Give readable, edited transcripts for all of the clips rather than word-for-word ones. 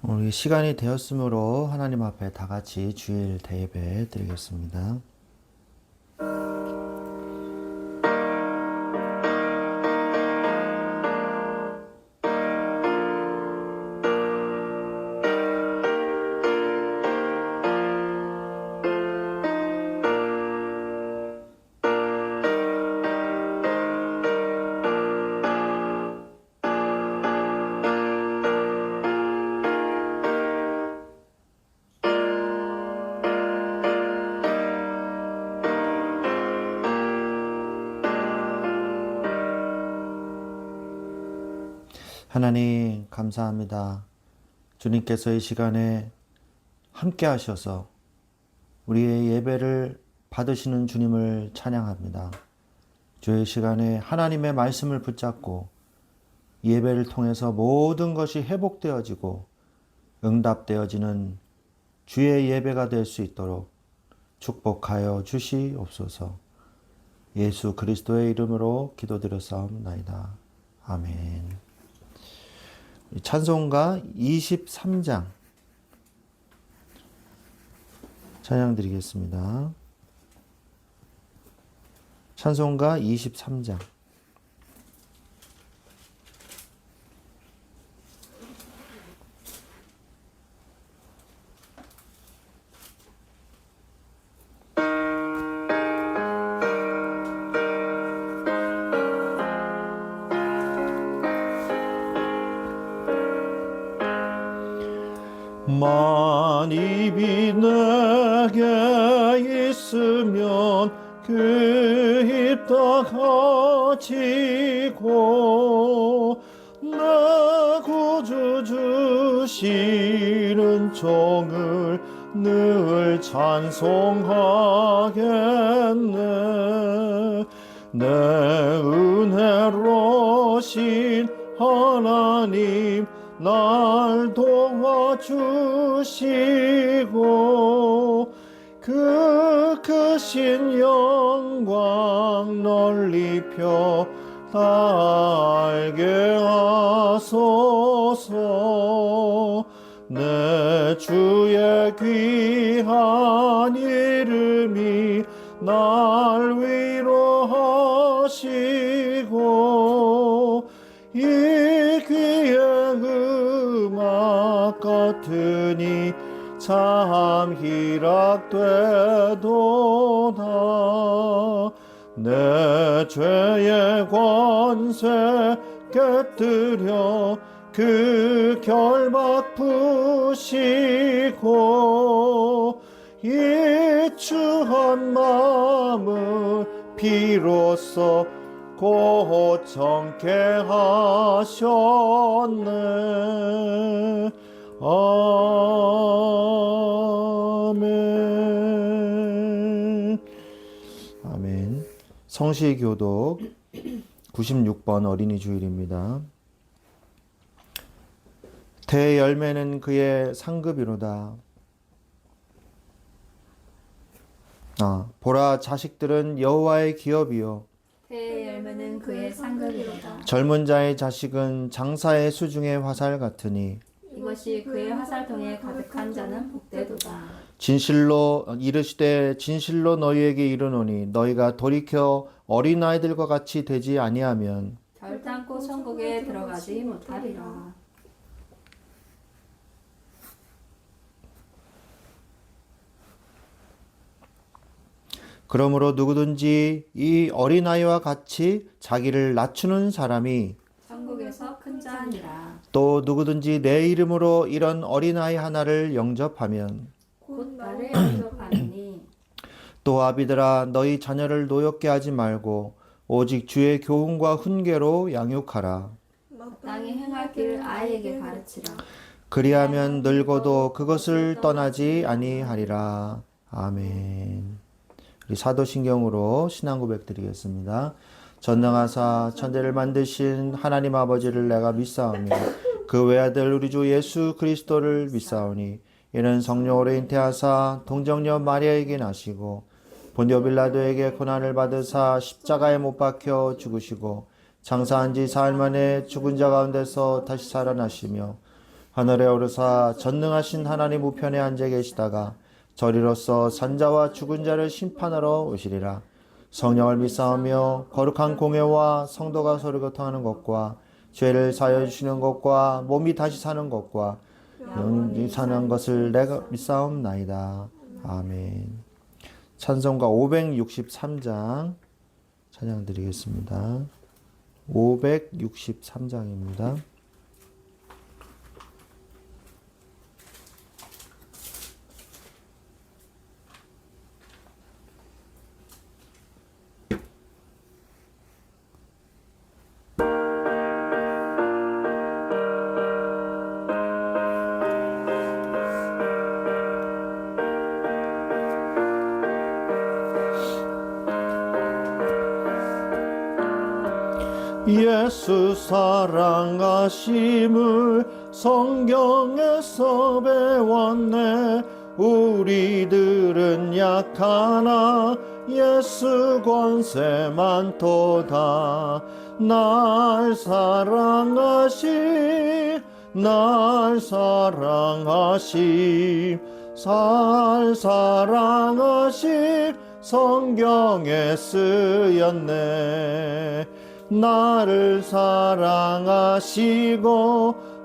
우리 시간이 되었으므로 하나님 앞에 다 같이 주일 대예배 드리겠습니다. 하나님 감사합니다. 주님께서 이 시간에 함께 하셔서 우리의 예배를 받으시는 주님을 찬양합니다. 주의 시간에 하나님의 말씀을 붙잡고 예배를 통해서 모든 것이 회복되어지고 응답되어지는 주의 예배가 될 수 있도록 축복하여 주시옵소서. 예수 그리스도의 이름으로 기도드렸사옵나이다. 아멘. 찬송가 23장 찬양 드리겠습니다. 찬송가 23장. 만입이 내게 있으면 그 입 다 가지고 내 구주 주시는 종을 늘 찬송하겠네. 내 은혜로신 하나님 날 도와주시고 그 크신 영광 널리 펴 알게 하소서. 내 주의 귀한 이름이 날 위로하시고 이 귀의 음악 같으니 참 희락되도다. 내 죄의 권세 깨뜨려 그 결박 푸시고 이 추한 마음을 비로소 고청케 하셨네. 아멘. 아멘. 성시교독 96번 어린이 주일입니다. 대열매는 그의 상급이로다. 보라, 자식들은 여호와의 기업이요 그의 열매는 그의 상급이로다. 젊은 자의 자식은 장사의 수중의 화살 같으니 이것이 그의 화살통에 가득한 자는 복되도다. 진실로 너희에게 이르노니 너희가 돌이켜 어린아이들과 같이 되지 아니하면 결단코 천국에 들어가지 못하리라. 그러므로 누구든지 이 어린아이와 같이 자기를 낮추는 사람이 천국에서 큰 자니라. 또 누구든지 내 이름으로 이런 어린아이 하나를 영접하면 곧 나를 영접하리니. 또 아비들아, 너희 자녀를 노엽게 하지 말고 오직 주의 교훈과 훈계로 양육하라. 마땅히 행할 길을 아이에게 가르치라. 그리하면 늙어도 그것을 떠나지 아니하리라. 아멘. 우리 사도신경으로 신앙 고백 드리겠습니다. 전능하사 천대를 만드신 하나님 아버지를 내가 믿사오니 그 외아들 우리 주 예수 그리스도를 믿사오니 이는 성령으로 잉태하사 동정녀 마리아에게 나시고 본디오 빌라도에게 고난을 받으사 십자가에 못 박혀 죽으시고 장사한 지 사흘 만에 죽은 자 가운데서 다시 살아나시며 하늘에 오르사 전능하신 하나님 우편에 앉아 계시다가 저리로서 산자와 죽은 자를 심판하러 오시리라. 성령을 믿사오며 거룩한 공회와 성도가 서로 교통하는 것과 죄를 사하여 주시는 것과 몸이 다시 사는 것과 영원히 사는 것을 내가 믿사옵나이다. 아멘. 찬송가 563장 찬양 드리겠습니다. 563장입니다. 예수 사랑하심을 성경에서 배웠네. 우리들은 약하나 예수 권세 많도다. 날 사랑하심 성경에 쓰였네. 나를 사랑하시고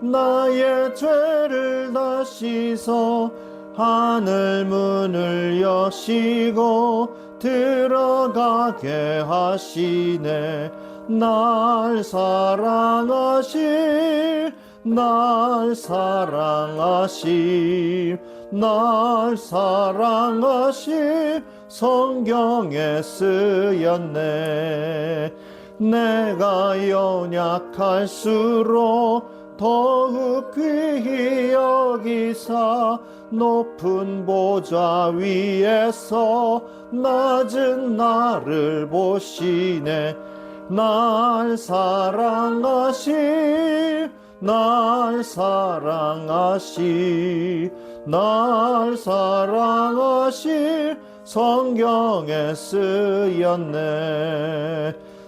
나의 죄를 다 씻어 하늘 문을 여시고 들어가게 하시네. 날 사랑하심 성경에 쓰였네. 내가 연약할수록 더욱 귀히 여기사 높은 보좌 위에서 낮은 나를 보시네. 날 사랑하심 성경에 쓰였네.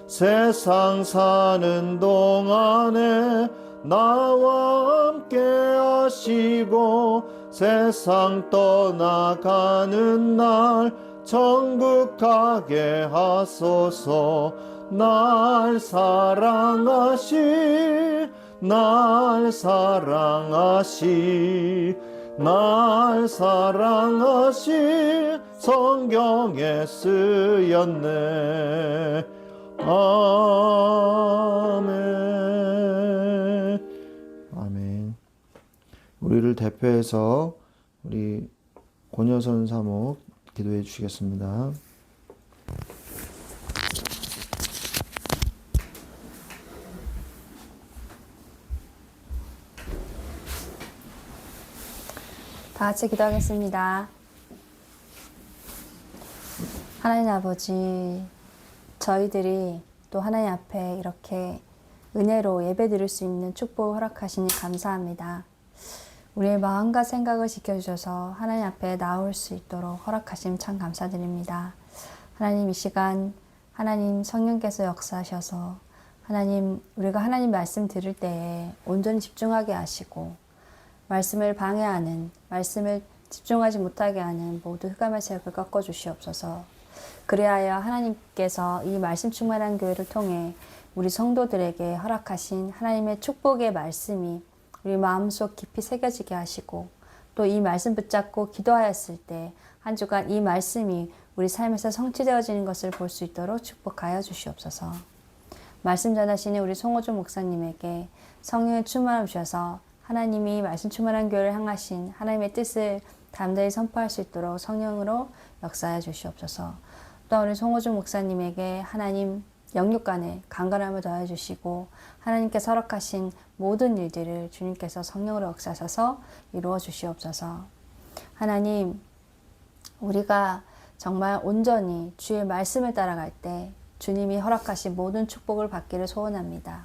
세상 사는 동안에 나와 함께 하시고 세상 떠나가는 날 천국 가게 하소서. 날 사랑하심 성경에 쓰였네. 아멘. 아멘. 우리를 대표해서 우리 권여선 사목 기도해 주시겠습니다. 다 같이 기도하겠습니다. 하나님 아버지, 저희들이 또 하나님 앞에 이렇게 은혜로 예배 드릴 수 있는 축복을 허락하시니 감사합니다. 우리의 마음과 생각을 지켜주셔서 하나님 앞에 나올 수 있도록 허락하심 참 감사드립니다. 하나님, 이 시간 하나님 성령께서 역사하셔서 하나님, 우리가 하나님 말씀 들을 때에 온전히 집중하게 하시고 말씀을 방해하는, 말씀을 집중하지 못하게 하는 모든 흑암의 세력을 꺾어주시옵소서. 그리하여 하나님께서 이 말씀 충만한 교회를 통해 우리 성도들에게 허락하신 하나님의 축복의 말씀이 우리 마음속 깊이 새겨지게 하시고 또 이 말씀 붙잡고 기도하였을 때 한 주간 이 말씀이 우리 삶에서 성취되어지는 것을 볼 수 있도록 축복하여 주시옵소서. 말씀 전하시는 우리 송호준 목사님에게 성령의 충만을 주셔서 하나님이 말씀 충만한 교회를 향하신 하나님의 뜻을 담대히 선포할 수 있도록 성령으로 역사해 주시옵소서. 또 우리 송호준 목사님에게 하나님 영육간에 강건함을 더해 주시고 하나님께서 허락하신 모든 일들을 주님께서 성령으로 역사하셔서 이루어 주시옵소서. 하나님, 우리가 정말 온전히 주의 말씀을 따라갈 때 주님이 허락하신 모든 축복을 받기를 소원합니다.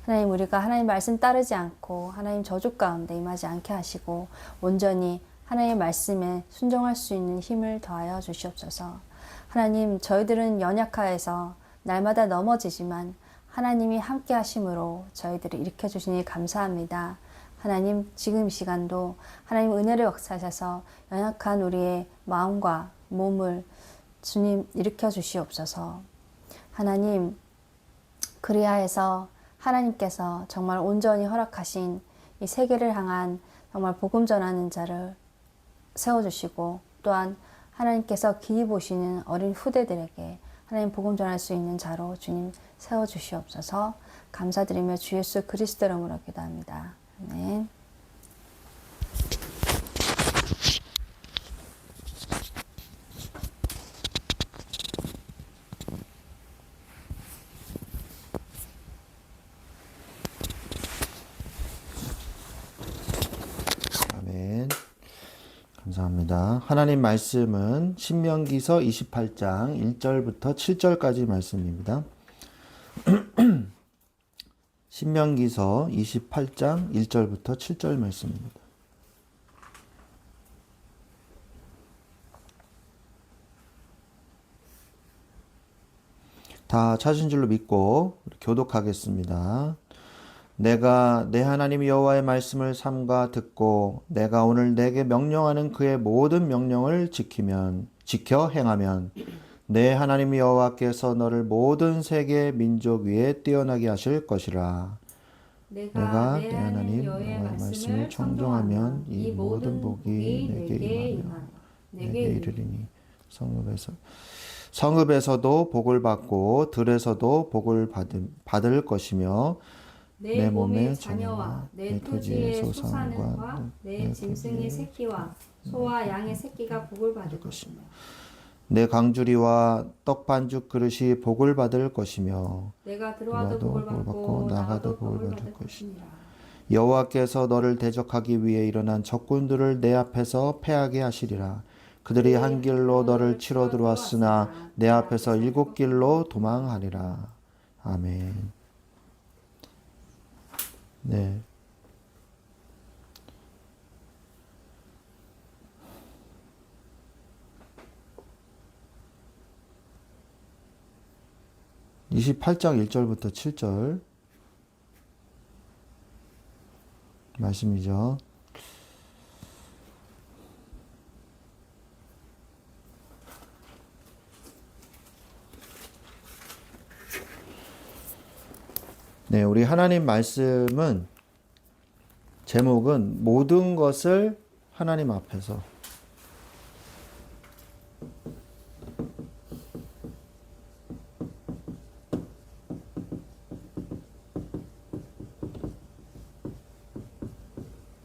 하나님, 우리가 하나님 말씀 따르지 않고 하나님 저주 가운데 임하지 않게 하시고 온전히 하나님의 말씀에 순종할 수 있는 힘을 더하여 주시옵소서. 하나님, 저희들은 연약하여서 날마다 넘어지지만 하나님이 함께 하심으로 저희들을 일으켜 주시니 감사합니다. 하나님 지금 이 시간도 하나님 은혜를 역사하셔서 연약한 우리의 마음과 몸을 주님 일으켜 주시옵소서. 하나님 그리하여서 하나님께서 정말 온전히 허락하신 이 세계를 향한 정말 복음 전하는 자를 세워주시고 또한 하나님께서 기이 보시는 어린 후대들에게 하나님 복음 전할 수 있는 자로 주님 세워주시옵소서. 감사드리며 주 예수 그리스도 이름으로 기도합니다. 아멘. 아멘. 감사합니다. 하나님 말씀은 신명기서 28장 1절부터 7절까지 말씀입니다. 신명기서 28장 1절부터 7절 말씀입니다. 다 찾은 줄로 믿고 교독하겠습니다. 내가 내 하나님 여호와의 말씀을 삼가 듣고 내가 오늘 내게 명령하는 그의 모든 명령을 지켜 행하면 내 하나님 여호와께서 너를 모든 세계 민족 위에 뛰어나게 하실 것이라. 내가 내 하나님 여호와의 말씀을 청종하면 이 모든 복이 내게 임하며 내게 이르리니 성읍에서도 복을 받고 들에서도 복을 받을 것이며 내 몸의 자녀와 내 토지의 소산과 내 짐승의 새끼와 소와 양의 새끼가 복을 받을 것이며 내 강주리와 떡 반죽 그릇이 복을 받을 것이며 내가 들어와도 복을 받고 나가도 복을 받을 것이니라. 여호와께서 너를 대적하기 위해 일어난 적군들을 내 앞에서 패하게 하시리라. 그들이 한 길로 너를 치러 들어왔으나 내 앞에서 7길로 도망하리라. 아멘. 네. (28장) 1절부터 7절 말씀이죠. 네, 우리 하나님 말씀은 제목은 모든 것을 하나님 앞에서.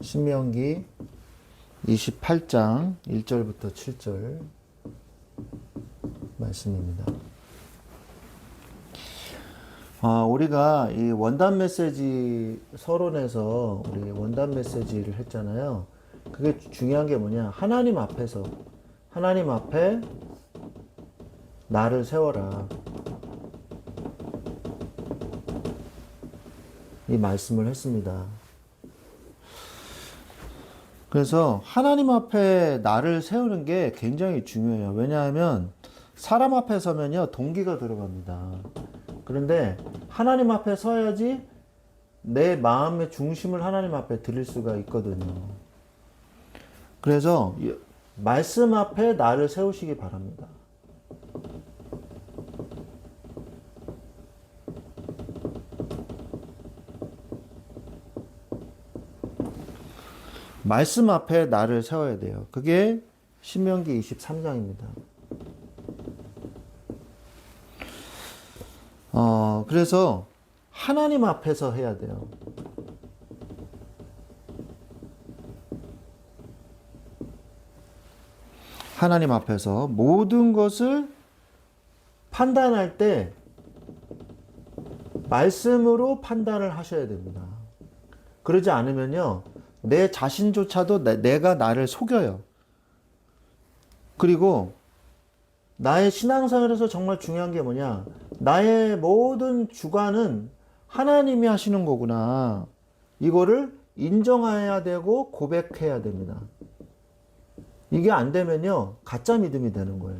신명기 28장 1절부터 7절 말씀입니다. 우리가 이 원단 메시지 서론에서 우리 원단 메시지를 했잖아요. 그게 중요한 게 뭐냐? 하나님 앞에서, 하나님 앞에 나를 세워라. 이 말씀을 했습니다. 그래서 하나님 앞에 나를 세우는 게 굉장히 중요해요. 왜냐하면 사람 앞에 서면요, 동기가 들어갑니다. 그런데 하나님 앞에 서야지 내 마음의 중심을 하나님 앞에 드릴 수가 있거든요. 그래서 말씀 앞에 나를 세우시기 바랍니다. 말씀 앞에 나를 세워야 돼요. 그게 신명기 23장입니다. 그래서 하나님 앞에서 해야 돼요. 하나님 앞에서 모든 것을 판단할 때 말씀으로 판단을 하셔야 됩니다. 그러지 않으면요, 내 자신조차도 내가 나를 속여요. 그리고 나의 신앙생활에서 정말 중요한 게 뭐냐? 나의 모든 주관은 하나님이 하시는 거구나. 이거를 인정해야 되고 고백해야 됩니다. 이게 안 되면요, 가짜 믿음이 되는 거예요.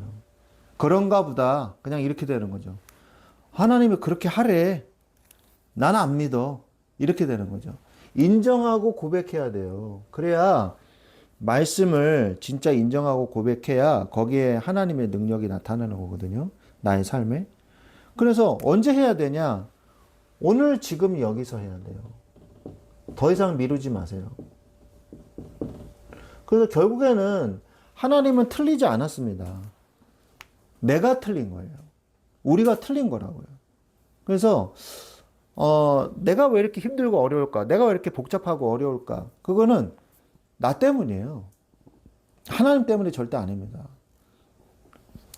그런가 보다. 그냥 이렇게 되는 거죠. 하나님이 그렇게 하래. 나는 안 믿어. 이렇게 되는 거죠. 인정하고 고백해야 돼요. 그래야 말씀을 진짜 인정하고 고백해야 거기에 하나님의 능력이 나타나는 거거든요. 나의 삶에. 그래서 언제 해야 되냐? 오늘 지금 여기서 해야 돼요. 더 이상 미루지 마세요. 그래서 결국에는 하나님은 틀리지 않았습니다. 내가 틀린 거예요. 우리가 틀린 거라고요. 그래서 내가 왜 이렇게 힘들고 어려울까? 내가 왜 이렇게 복잡하고 어려울까? 그거는 나 때문이에요. 하나님 때문에 절대 아닙니다.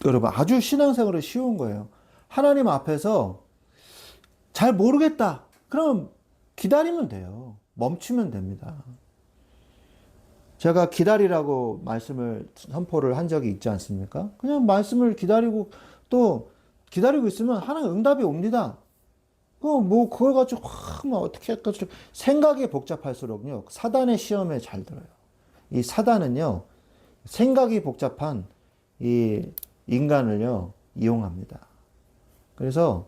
여러분, 아주 신앙생활은 쉬운 거예요. 하나님 앞에서 잘 모르겠다. 그럼 기다리면 돼요. 멈추면 됩니다. 제가 기다리라고 말씀을 선포를 한 적이 있지 않습니까? 그냥 말씀을 기다리고 또 기다리고 있으면 하나님 응답이 옵니다. 그걸 가지고 막 어떻게 할까 생각이 복잡할수록요 사단의 시험에 잘 들어요. 이 사단은요 생각이 복잡한 이 인간을요 이용합니다. 그래서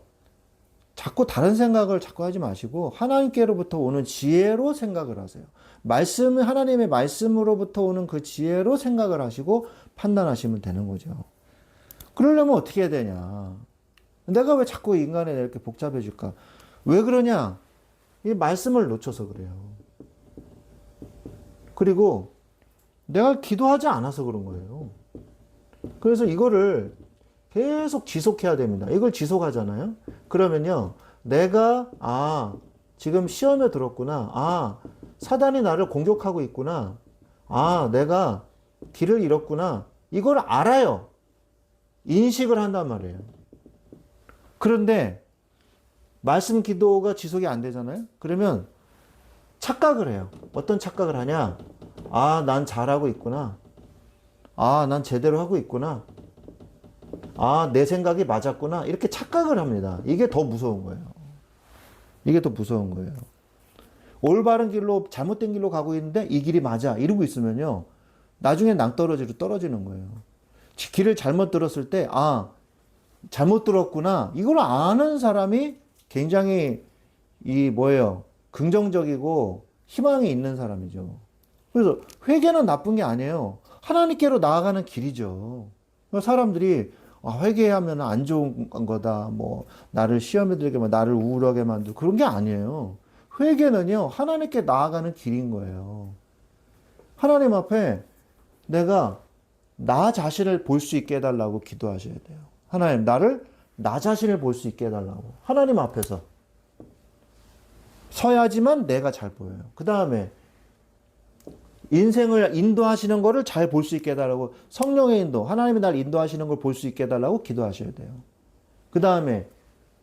자꾸 다른 생각을 자꾸 하지 마시고 하나님께로부터 오는 지혜로 생각을 하세요. 하나님의 말씀으로부터 오는 그 지혜로 생각을 하시고 판단하시면 되는 거죠. 그러려면 어떻게 해야 되냐? 내가 왜 자꾸 인간에 이렇게 복잡해질까? 왜 그러냐? 이 말씀을 놓쳐서 그래요. 그리고 내가 기도하지 않아서 그런 거예요. 그래서 이거를 계속 지속해야 됩니다. 이걸 지속하잖아요. 그러면요, 내가 지금 시험에 들었구나. 사단이 나를 공격하고 있구나. 내가 길을 잃었구나. 이걸 알아요. 인식을 한단 말이에요. 그런데 말씀 기도가 지속이 안 되잖아요. 그러면 착각을 해요. 어떤 착각을 하냐? 난 잘하고 있구나. 난 제대로 하고 있구나. 내 생각이 맞았구나. 이렇게 착각을 합니다. 이게 더 무서운 거예요. 이게 더 무서운 거예요. 올바른 길로 잘못된 길로 가고 있는데 이 길이 맞아. 이러고 있으면요. 나중에 낭떠러지로 떨어지는 거예요. 길을 잘못 들었을 때 잘못 들었구나. 이걸 아는 사람이 굉장히 긍정적이고 희망이 있는 사람이죠. 그래서 회개는 나쁜 게 아니에요. 하나님께로 나아가는 길이죠. 사람들이 회개하면 안 좋은 거다. 나를 시험에 들게 나를 우울하게 만들고 그런 게 아니에요. 회개는요. 하나님께 나아가는 길인 거예요. 하나님 앞에 내가 나 자신을 볼 수 있게 해달라고 기도하셔야 돼요. 하나님, 나 자신을 볼 수 있게 해달라고. 하나님 앞에서. 서야지만 내가 잘 보여요. 그 다음에, 인생을 인도하시는 거를 잘 볼 수 있게 해달라고. 성령의 인도, 하나님이 날 인도하시는 걸 볼 수 있게 해달라고 기도하셔야 돼요. 그 다음에,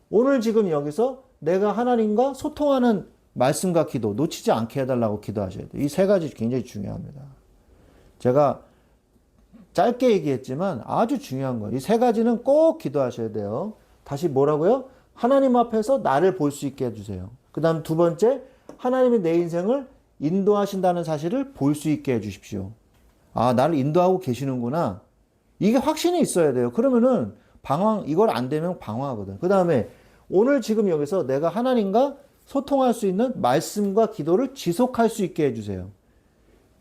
오늘 지금 여기서 내가 하나님과 소통하는 말씀과 기도, 놓치지 않게 해달라고 기도하셔야 돼요. 이 세 가지 굉장히 중요합니다. 제가 짧게 얘기했지만 아주 중요한 거예요. 이 세 가지는 꼭 기도하셔야 돼요. 다시 뭐라고요? 하나님 앞에서 나를 볼 수 있게 해주세요. 그 다음 두 번째, 하나님이 내 인생을 인도하신다는 사실을 볼 수 있게 해주십시오. 나를 인도하고 계시는구나. 이게 확신이 있어야 돼요. 그러면은 이걸 안 되면 방황하거든. 그 다음에 오늘 지금 여기서 내가 하나님과 소통할 수 있는 말씀과 기도를 지속할 수 있게 해주세요.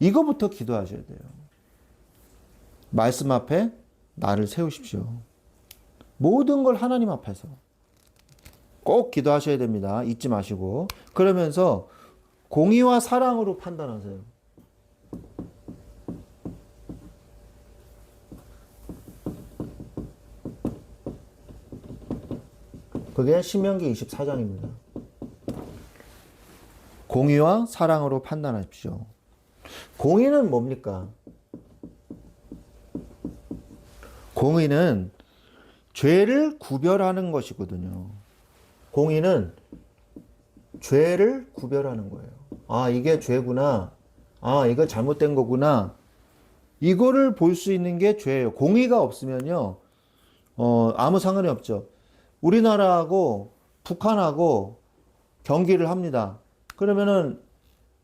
이거부터 기도하셔야 돼요. 말씀 앞에 나를 세우십시오. 모든 걸 하나님 앞에서 꼭 기도하셔야 됩니다. 잊지 마시고. 그러면서 공의와 사랑으로 판단하세요. 그게 신명기 24장입니다. 공의와 사랑으로 판단하십시오. 공의는 뭡니까? 공의는 죄를 구별하는 것이거든요. 공의는 죄를 구별하는 거예요. 이게 죄구나. 이거 잘못된 거구나. 이거를 볼 수 있는 게 죄예요. 공의가 없으면요. 아무 상관이 없죠. 우리나라하고 북한하고 경기를 합니다. 그러면은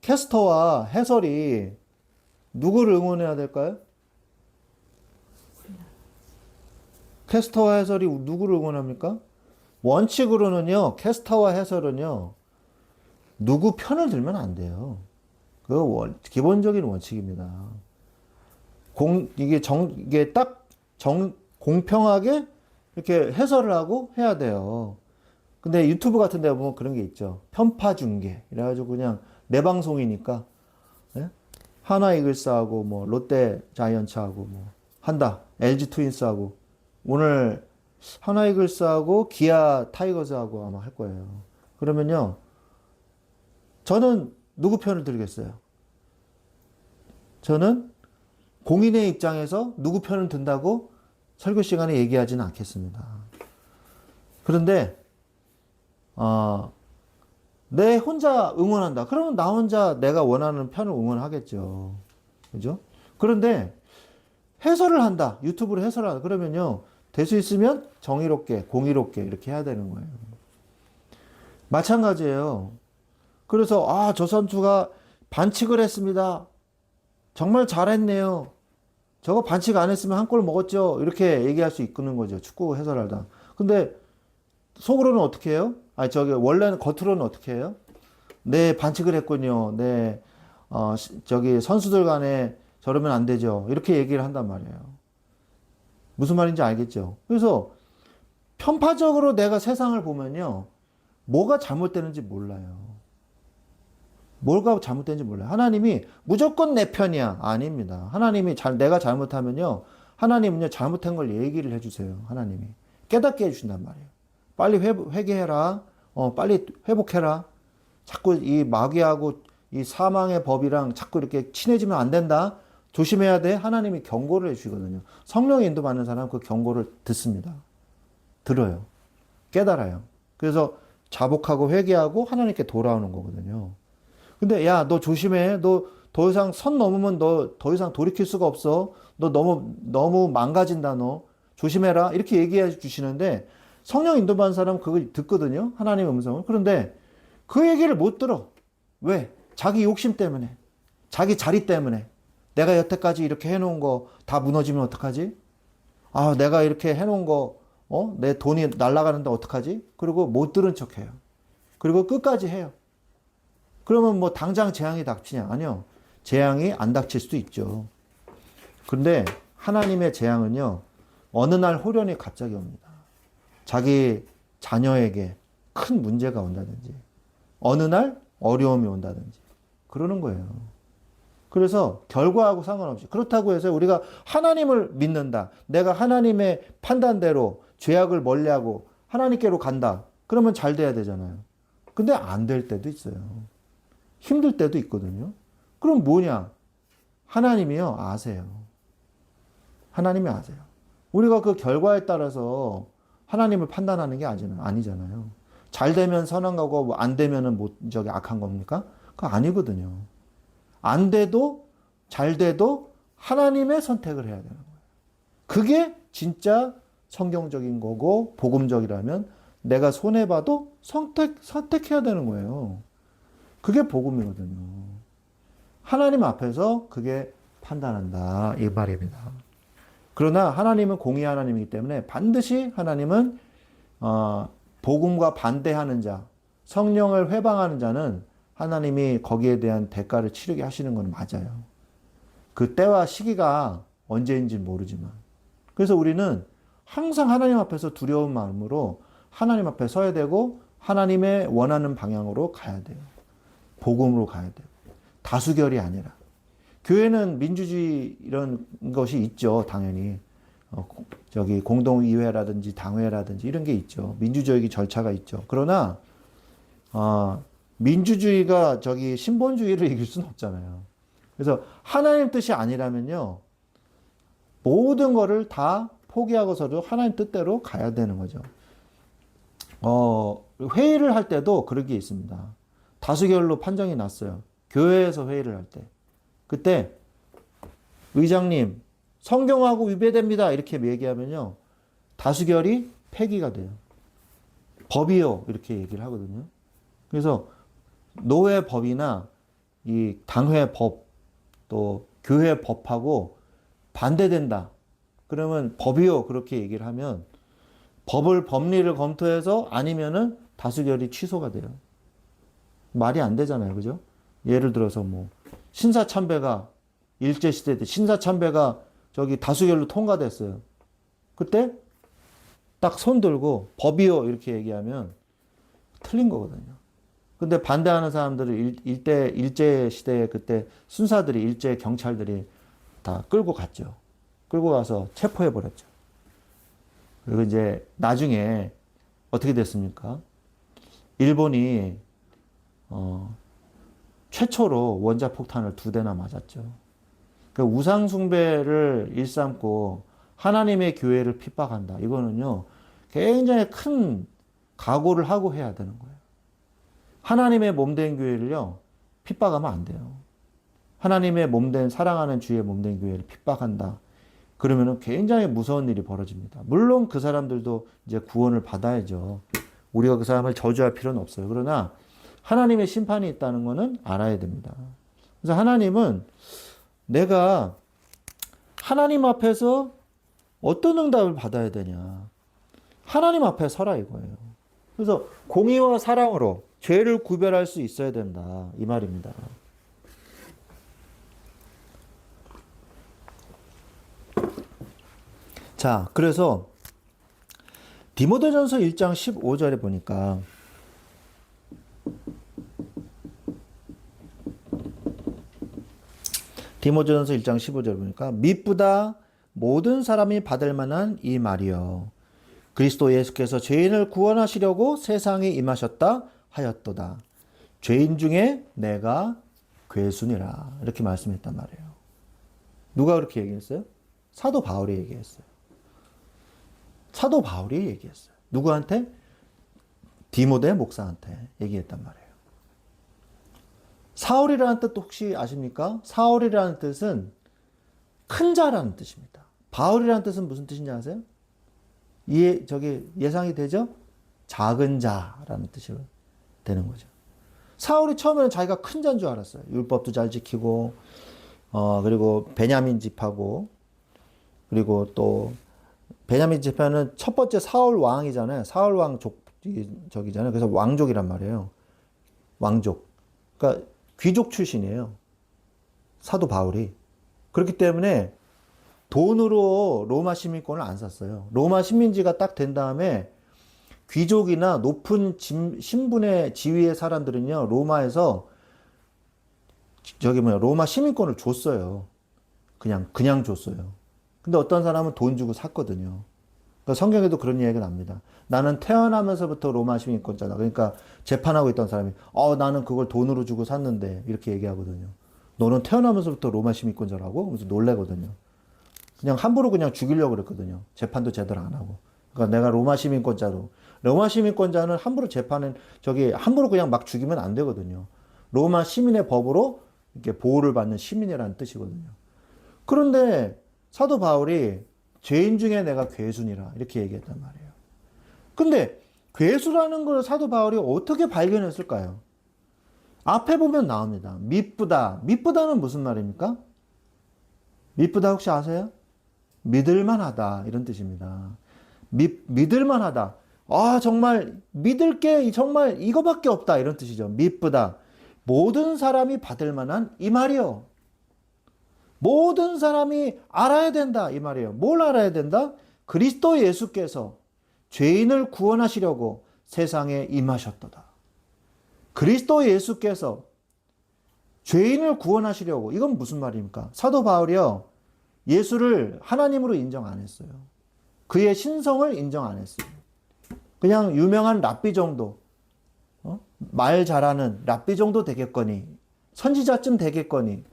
캐스터와 해설이 누구를 응원해야 될까요? 캐스터와 해설이 누구를 응원합니까? 원칙으로는요, 캐스터와 해설은요, 누구 편을 들면 안 돼요. 기본적인 원칙입니다. 공평하게 이렇게 해설을 하고 해야 돼요. 근데 유튜브 같은 데 보면 그런 게 있죠. 편파 중계. 이래가지고 그냥 내 방송이니까, 예? 하나 이글스하고 뭐 롯데 자이언츠하고 뭐 한다. LG 트윈스하고 오늘 하나 이글스하고 기아 타이거즈하고 아마 할 거예요. 그러면요. 저는 누구 편을 들겠어요? 저는 공인의 입장에서 누구 편을 든다고 설교 시간에 얘기하지는 않겠습니다. 그런데 내 혼자 응원한다. 그러면 나 혼자 내가 원하는 편을 응원하겠죠. 그죠? 그런데 해설을 한다. 유튜브로 해설을 한다. 그러면요. 될 수 있으면 정의롭게, 공의롭게 이렇게 해야 되는 거예요. 마찬가지예요. 그래서 저 선수가 반칙을 했습니다. 정말 잘했네요. 저거 반칙 안 했으면 한 골 먹었죠. 이렇게 얘기할 수 있는 거죠. 축구 해설하다. 근데 속으로는 어떻게 해요? 원래는 겉으로는 어떻게 해요? 네, 반칙을 했군요. 네, 선수들 간에 저러면 안 되죠. 이렇게 얘기를 한단 말이에요. 무슨 말인지 알겠죠? 그래서 편파적으로 내가 세상을 보면요. 뭐가 잘못되는지 몰라요. 뭐가 잘못되는지 몰라요. 하나님이 무조건 내 편이야. 아닙니다. 내가 잘못하면요. 하나님은요, 잘못한 걸 얘기를 해주세요. 하나님이. 깨닫게 해주신단 말이에요. 빨리 회개해라. 빨리 회복해라. 자꾸 이 마귀하고 이 사망의 법이랑 자꾸 이렇게 친해지면 안 된다. 조심해야 돼. 하나님이 경고를 해주시거든요. 성령의 인도받는 사람은 그 경고를 듣습니다. 들어요. 깨달아요. 그래서 자복하고 회개하고 하나님께 돌아오는 거거든요. 근데 야, 너 조심해. 너 더 이상 선 넘으면 너 더 이상 돌이킬 수가 없어. 너 너무 망가진다, 너. 조심해라. 이렇게 얘기해 주시는데 성령 인도받는 사람은 그걸 듣거든요. 하나님의 음성을. 그런데 그 얘기를 못 들어. 왜? 자기 욕심 때문에. 자기 자리 때문에. 내가 여태까지 이렇게 해놓은 거 다 무너지면 어떡하지? 내가 이렇게 해놓은 거, 내 돈이 날아가는데 어떡하지? 그리고 못 들은 척 해요. 그리고 끝까지 해요. 그러면 뭐 당장 재앙이 닥치냐? 아니요. 재앙이 안 닥칠 수도 있죠. 근데 하나님의 재앙은요, 어느 날 호련히 갑자기 옵니다. 자기 자녀에게 큰 문제가 온다든지, 어느 날 어려움이 온다든지, 그러는 거예요. 그래서 결과하고 상관없이. 그렇다고 해서 우리가 하나님을 믿는다. 내가 하나님의 판단대로 죄악을 멀리하고 하나님께로 간다. 그러면 잘 돼야 되잖아요. 근데 안 될 때도 있어요. 힘들 때도 있거든요. 그럼 뭐냐? 하나님이요, 아세요. 하나님이 아세요. 우리가 그 결과에 따라서 하나님을 판단하는 게 아니잖아요. 잘 되면 선한 거고, 안 되면은 악한 겁니까? 그거 아니거든요. 안 돼도, 잘 돼도 하나님의 선택을 해야 되는 거예요. 그게 진짜 성경적인 거고, 복음적이라면 내가 손해봐도 선택해야 되는 거예요. 그게 복음이거든요. 하나님 앞에서 그게 판단한다. 이 말입니다. 그러나 하나님은 공의 하나님이기 때문에 반드시 하나님은 복음과 반대하는 자, 성령을 회방하는 자는 하나님이 거기에 대한 대가를 치르게 하시는 건 맞아요. 그 때와 시기가 언제인지 모르지만. 그래서 우리는 항상 하나님 앞에서 두려운 마음으로 하나님 앞에 서야 되고 하나님의 원하는 방향으로 가야 돼요. 복음으로 가야 돼요. 다수결이 아니라. 교회는 민주주의 이런 것이 있죠. 당연히. 공동의회라든지 당회라든지 이런 게 있죠. 민주주의 절차가 있죠. 그러나 민주주의가 신본주의를 이길 수는 없잖아요. 그래서 하나님 뜻이 아니라면요. 모든 거를 다 포기하고서도 하나님 뜻대로 가야 되는 거죠. 회의를 할 때도 그런 게 있습니다. 다수결로 판정이 났어요. 교회에서 회의를 할 때. 그때 의장님 성경하고 위배됩니다. 이렇게 얘기하면요. 다수결이 폐기가 돼요. 법이요. 이렇게 얘기를 하거든요. 그래서 노회 법이나 이 당회 법 또 교회 법하고 반대된다. 그러면 법이요. 그렇게 얘기를 하면 법리를 검토해서 아니면은 다수결이 취소가 돼요. 말이 안 되잖아요. 그죠? 예를 들어서 뭐 신사참배가 일제시대 때 신사참배가 저기 다수결로 통과됐어요. 그때 딱 손 들고 법이요 이렇게 얘기하면 틀린 거거든요. 근데 반대하는 사람들을 일제시대 그때 순사들이 일제 경찰들이 다 끌고 갔죠. 끌고 가서 체포해 버렸죠. 그리고 이제 나중에 어떻게 됐습니까? 일본이 최초로 원자폭탄을 2대나 맞았죠. 그 우상숭배를 일삼고 하나님의 교회를 핍박한다. 이거는요, 굉장히 큰 각오를 하고 해야 되는 거예요. 하나님의 몸된 교회를요, 핍박하면 안 돼요. 하나님의 몸된, 사랑하는 주의 몸된 교회를 핍박한다. 그러면은 굉장히 무서운 일이 벌어집니다. 물론 그 사람들도 이제 구원을 받아야죠. 우리가 그 사람을 저주할 필요는 없어요. 그러나 하나님의 심판이 있다는 것은 알아야 됩니다. 그래서 하나님은 내가 하나님 앞에서 어떤 응답을 받아야 되냐. 하나님 앞에 서라 이거예요. 그래서 공의와 사랑으로 죄를 구별할 수 있어야 된다. 이 말입니다. 자, 그래서 디모데전서 1장 15절에 보니까 디모데전서 1장 15절 보니까 미쁘다 모든 사람이 받을 만한 이 말이요 그리스도 예수께서 죄인을 구원하시려고 세상에 임하셨다 하였도다. 죄인 중에 내가 괴순이라 이렇게 말씀했단 말이에요. 누가 그렇게 얘기했어요? 사도 바울이 얘기했어요. 사도 바울이 얘기했어요. 누구한테? 디모데 목사한테 얘기했단 말이에요. 사울이라는 뜻 혹시 아십니까? 사울이라는 뜻은 큰 자라는 뜻입니다. 바울이라는 뜻은 무슨 뜻인지 아세요? 예상이 되죠? 작은 자라는 뜻이 되는 거죠. 사울이 처음에는 자기가 큰 자인 줄 알았어요. 율법도 잘 지키고, 그리고 베냐민 집하고, 그리고 또, 베냐민 집하는 첫 번째 사울 왕이잖아요. 사울 왕족이잖아요. 그래서 왕족이란 말이에요. 왕족. 그러니까 귀족 출신이에요. 사도 바울이. 그렇기 때문에 돈으로 로마 시민권을 안 샀어요. 로마 시민지가 딱 된 다음에 귀족이나 높은 신분의 지위의 사람들은요, 로마에서 로마 시민권을 줬어요. 그냥 줬어요. 근데 어떤 사람은 돈 주고 샀거든요. 그러니까 성경에도 그런 이야기가 납니다. 나는 태어나면서부터 로마 시민권자다. 그러니까 재판하고 있던 사람이, 나는 그걸 돈으로 주고 샀는데, 이렇게 얘기하거든요. 너는 태어나면서부터 로마 시민권자라고? 그래서 놀래거든요. 그냥 함부로 그냥 죽이려고 그랬거든요. 재판도 제대로 안 하고. 그러니까 내가 로마 시민권자로. 로마 시민권자는 함부로 함부로 그냥 막 죽이면 안 되거든요. 로마 시민의 법으로 이렇게 보호를 받는 시민이라는 뜻이거든요. 그런데 사도 바울이 죄인 중에 내가 괴순이라 이렇게 얘기했단 말이에요. 근데 괴수라는 걸 사도 바울이 어떻게 발견했을까요? 앞에 보면 나옵니다. 미쁘다. 미쁘다는 무슨 말입니까? 미쁘다 혹시 아세요? 믿을만하다 이런 뜻입니다. 믿을만하다. 정말 믿을 게 정말 이거밖에 없다 이런 뜻이죠. 미쁘다. 모든 사람이 받을 만한 이 말이요. 모든 사람이 알아야 된다 이 말이에요. 뭘 알아야 된다? 그리스도 예수께서 죄인을 구원하시려고 세상에 임하셨도다. 그리스도 예수께서 죄인을 구원하시려고. 이건 무슨 말입니까? 사도 바울이요. 예수를 하나님으로 인정 안 했어요. 그의 신성을 인정 안 했어요. 그냥 유명한 랍비 정도, 말 잘하는 랍비 정도 되겠거니, 선지자쯤 되겠거니,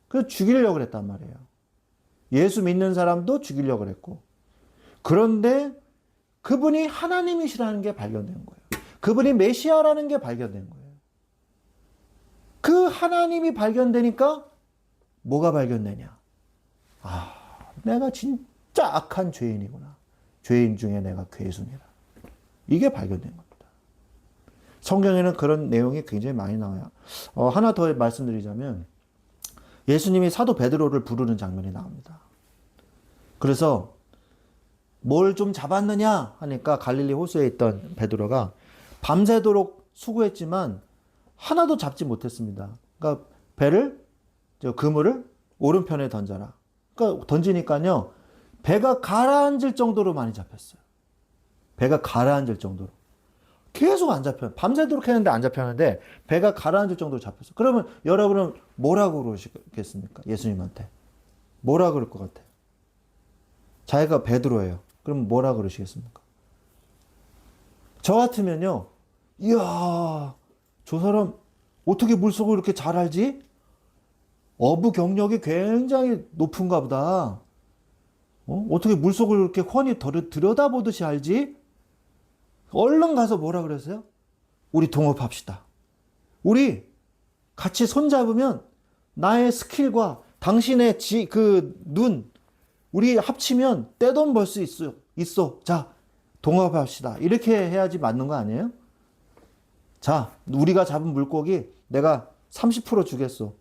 그래서 죽이려고 그랬단 말이에요. 예수 믿는 사람도 죽이려고 그랬고. 그런데 그분이 하나님이시라는 게 발견된 거예요. 그분이 메시아라는 게 발견된 거예요. 그 하나님이 발견되니까 뭐가 발견되냐? 내가 진짜 악한 죄인이구나. 죄인 중에 내가 괴순이라. 이게 발견된 겁니다. 성경에는 그런 내용이 굉장히 많이 나와요. 하나 더 말씀드리자면 예수님이 사도 베드로를 부르는 장면이 나옵니다. 그래서 뭘 좀 잡았느냐 하니까 갈릴리 호수에 있던 베드로가 밤새도록 수고했지만 하나도 잡지 못했습니다. 그러니까 배를, 그물을 오른편에 던져라. 그러니까 던지니까요, 배가 가라앉을 정도로 많이 잡혔어요. 배가 가라앉을 정도로. 계속 안 잡혀요. 밤새도록 했는데 안 잡혔는데 배가 가라앉을 정도로 잡혔어요. 그러면 여러분은 뭐라고 그러시겠습니까? 예수님한테. 뭐라 그럴 것 같아요? 자기가 베드로예요. 그럼 뭐라 그러시겠습니까? 저 같으면요, 이야, 저 사람 어떻게 물속을 이렇게 잘 알지? 어부 경력이 굉장히 높은가 보다. 어떻게 물속을 이렇게 훤히 들여다보듯이 알지? 얼른 가서 뭐라 그랬어요? 우리 동업합시다. 우리 같이 손잡으면 나의 스킬과 당신의 눈, 우리 합치면 떼돈 벌 수 있어. 자, 동업합시다. 이렇게 해야지 맞는 거 아니에요? 자, 우리가 잡은 물고기 내가 30% 주겠어.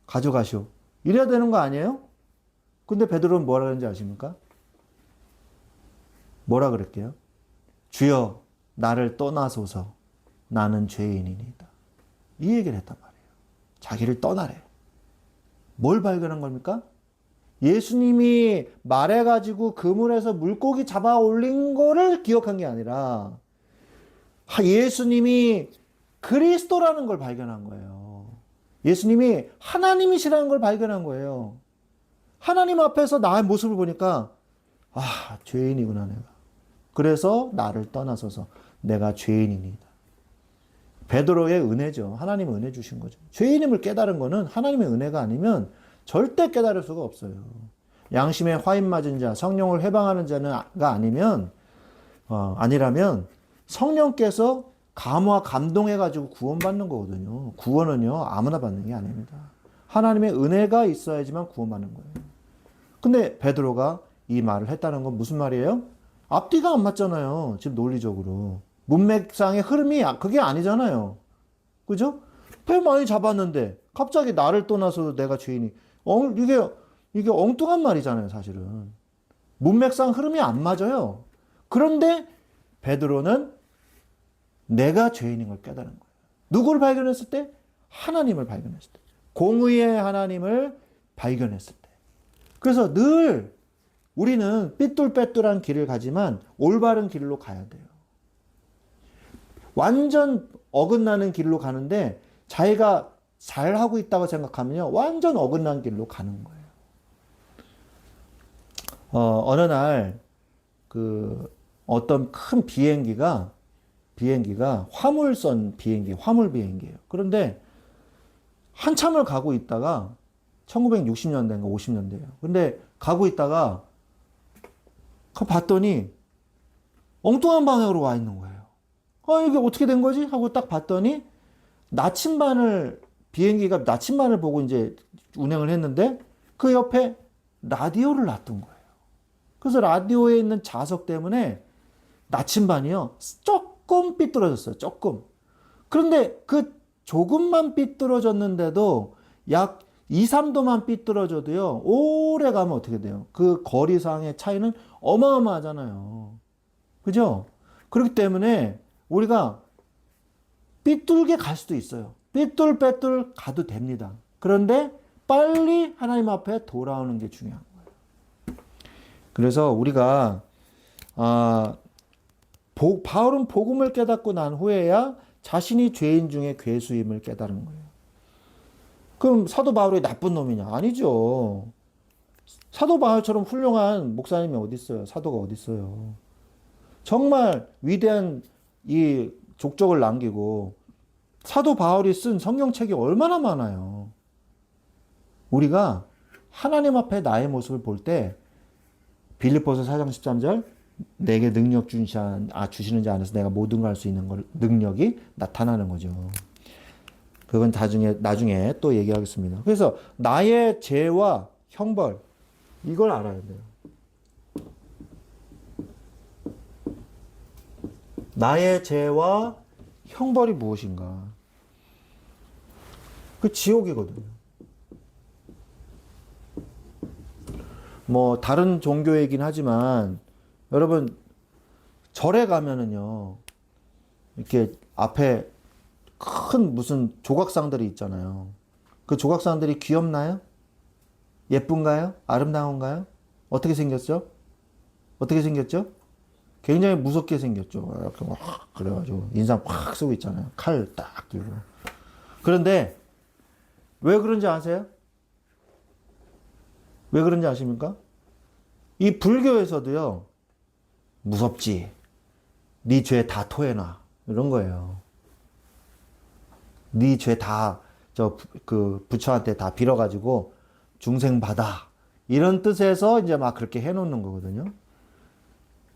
가져가시오. 이래야 되는 거 아니에요? 근데 베드로는 뭐라 그랬는지 아십니까? 뭐라 그랬게요? 주여, 나를 떠나소서. 나는 죄인이니이다. 이 얘기를 했단 말이에요. 자기를 떠나래. 뭘 발견한 겁니까? 예수님이 말해가지고 그물에서 물고기 잡아 올린 거를 기억한 게 아니라 예수님이 그리스도라는 걸 발견한 거예요. 예수님이 하나님이시라는 걸 발견한 거예요. 하나님 앞에서 나의 모습을 보니까 아, 죄인이구나 내가. 그래서 나를 떠나서서 내가 죄인이니다. 베드로의 은혜죠. 하나님의 은혜 주신 거죠. 죄인임을 깨달은 거는 하나님의 은혜가 아니면 절대 깨달을 수가 없어요. 양심에 화인 맞은 자, 성령을 해방하는 자가 아니라면 성령께서 감화 감동해가지고 구원받는 거거든요. 구원은요, 아무나 받는 게 아닙니다. 하나님의 은혜가 있어야지만 구원받는 거예요. 근데 베드로가 이 말을 했다는 건 무슨 말이에요? 앞뒤가 안 맞잖아요. 지금 논리적으로. 문맥상의 흐름이 그게 아니잖아요. 그죠? 배 많이 잡았는데 갑자기 나를 떠나서 내가 죄인이. 이게 엉뚱한 말이잖아요, 사실은. 문맥상 흐름이 안 맞아요. 그런데 베드로는 내가 죄인인 걸 깨달은 거예요. 누구를 발견했을 때? 하나님을 발견했을 때. 공의의 하나님을 발견했을 때. 그래서 늘 우리는 삐뚤빼뚤한 길을 가지만 올바른 길로 가야 돼요. 완전 어긋나는 길로 가는데 자기가 잘하고 있다고 생각하면요, 완전 어긋난 길로 가는 거예요. 어느 날 어떤 큰 비행기가 화물선 비행기, 화물 비행기예요. 그런데 한참을 가고 있다가 1960년대인가 50년대예요. 근데 가고 있다가 봤더니 엉뚱한 방향으로 와 있는 거예요. 이게 어떻게 된 거지? 하고 딱 봤더니 비행기가 나침반을 보고 이제 운행을 했는데 그 옆에 라디오를 놔둔 거예요. 그래서 라디오에 있는 자석 때문에 나침반이요, 조금 삐뚤어졌어요. 조금. 그런데 그 조금만 삐뚤어졌는데도 약 2, 3도만 삐뚤어져도요, 오래 가면 어떻게 돼요? 그 거리상의 차이는 어마어마하잖아요. 그죠? 그렇기 때문에 우리가 삐뚤게 갈 수도 있어요. 삐뚤빼뚤 가도 됩니다. 그런데 빨리 하나님 앞에 돌아오는 게 중요한 거예요. 그래서 우리가 바울은 복음을 깨닫고 난 후에야 자신이 죄인 중에 괴수임을 깨달은 거예요. 그럼 사도 바울이 나쁜 놈이냐? 아니죠. 사도 바울처럼 훌륭한 목사님이 어디 있어요? 사도가 어디 있어요? 정말 위대한 이 족적을 남기고 사도 바울이 쓴 성경책이 얼마나 많아요. 우리가 하나님 앞에 나의 모습을 볼 때 빌립보서 4장 13절 내게 능력 주시는 자 안에서 내가 모든 걸 할 수 있는 능력이 나타나는 거죠. 그건 나중에 또 얘기하겠습니다. 그래서 나의 죄와 형벌, 이걸 알아야 돼요. 나의 죄와 형벌이 무엇인가? 그 지옥이거든요. 뭐 다른 종교이긴 하지만 여러분 절에 가면은요, 이렇게 앞에 큰 무슨 조각상들이 있잖아요. 그 조각상들이 귀엽나요? 예쁜가요? 아름다운가요? 어떻게 생겼죠? 어떻게 생겼죠? 굉장히 무섭게 생겼죠. 이렇게 확 그래가지고 인상 확 쓰고 있잖아요. 칼 딱 들고. 그런데 왜 그런지 아세요? 왜 그런지 아십니까? 이 불교에서도요. 무섭지. 네 죄 다 토해놔. 이런 거예요. 네 죄 다 그 부처한테 다 빌어가지고 중생 받아. 이런 뜻에서 이제 막 그렇게 해놓는 거거든요.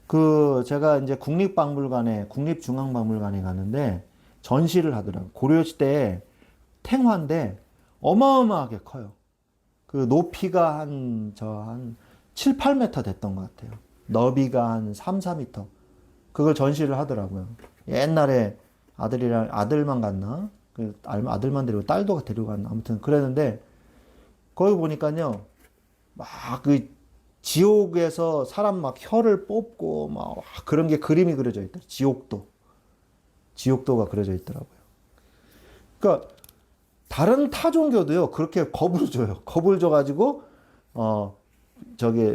그 제가 이제 국립중앙박물관에 갔는데 전시를 하더라고요. 고려시대에 탱화인데 어마어마하게 커요. 그 높이가 한 7, 8m 됐던 것 같아요. 너비가 한 3, 4m. 그걸 전시를 하더라고요. 옛날에 아들만 갔나? 아들만 데리고 딸도 데리고 갔나? 아무튼 그랬는데 거기 보니까요. 막 그 지옥에서 사람 막 혀를 뽑고 막 그런 게 그림이 그려져 있다. 지옥도가 그려져 있더라고요. 그러니까 다른 타 종교도요. 그렇게 겁을 줘요. 겁을 줘가지고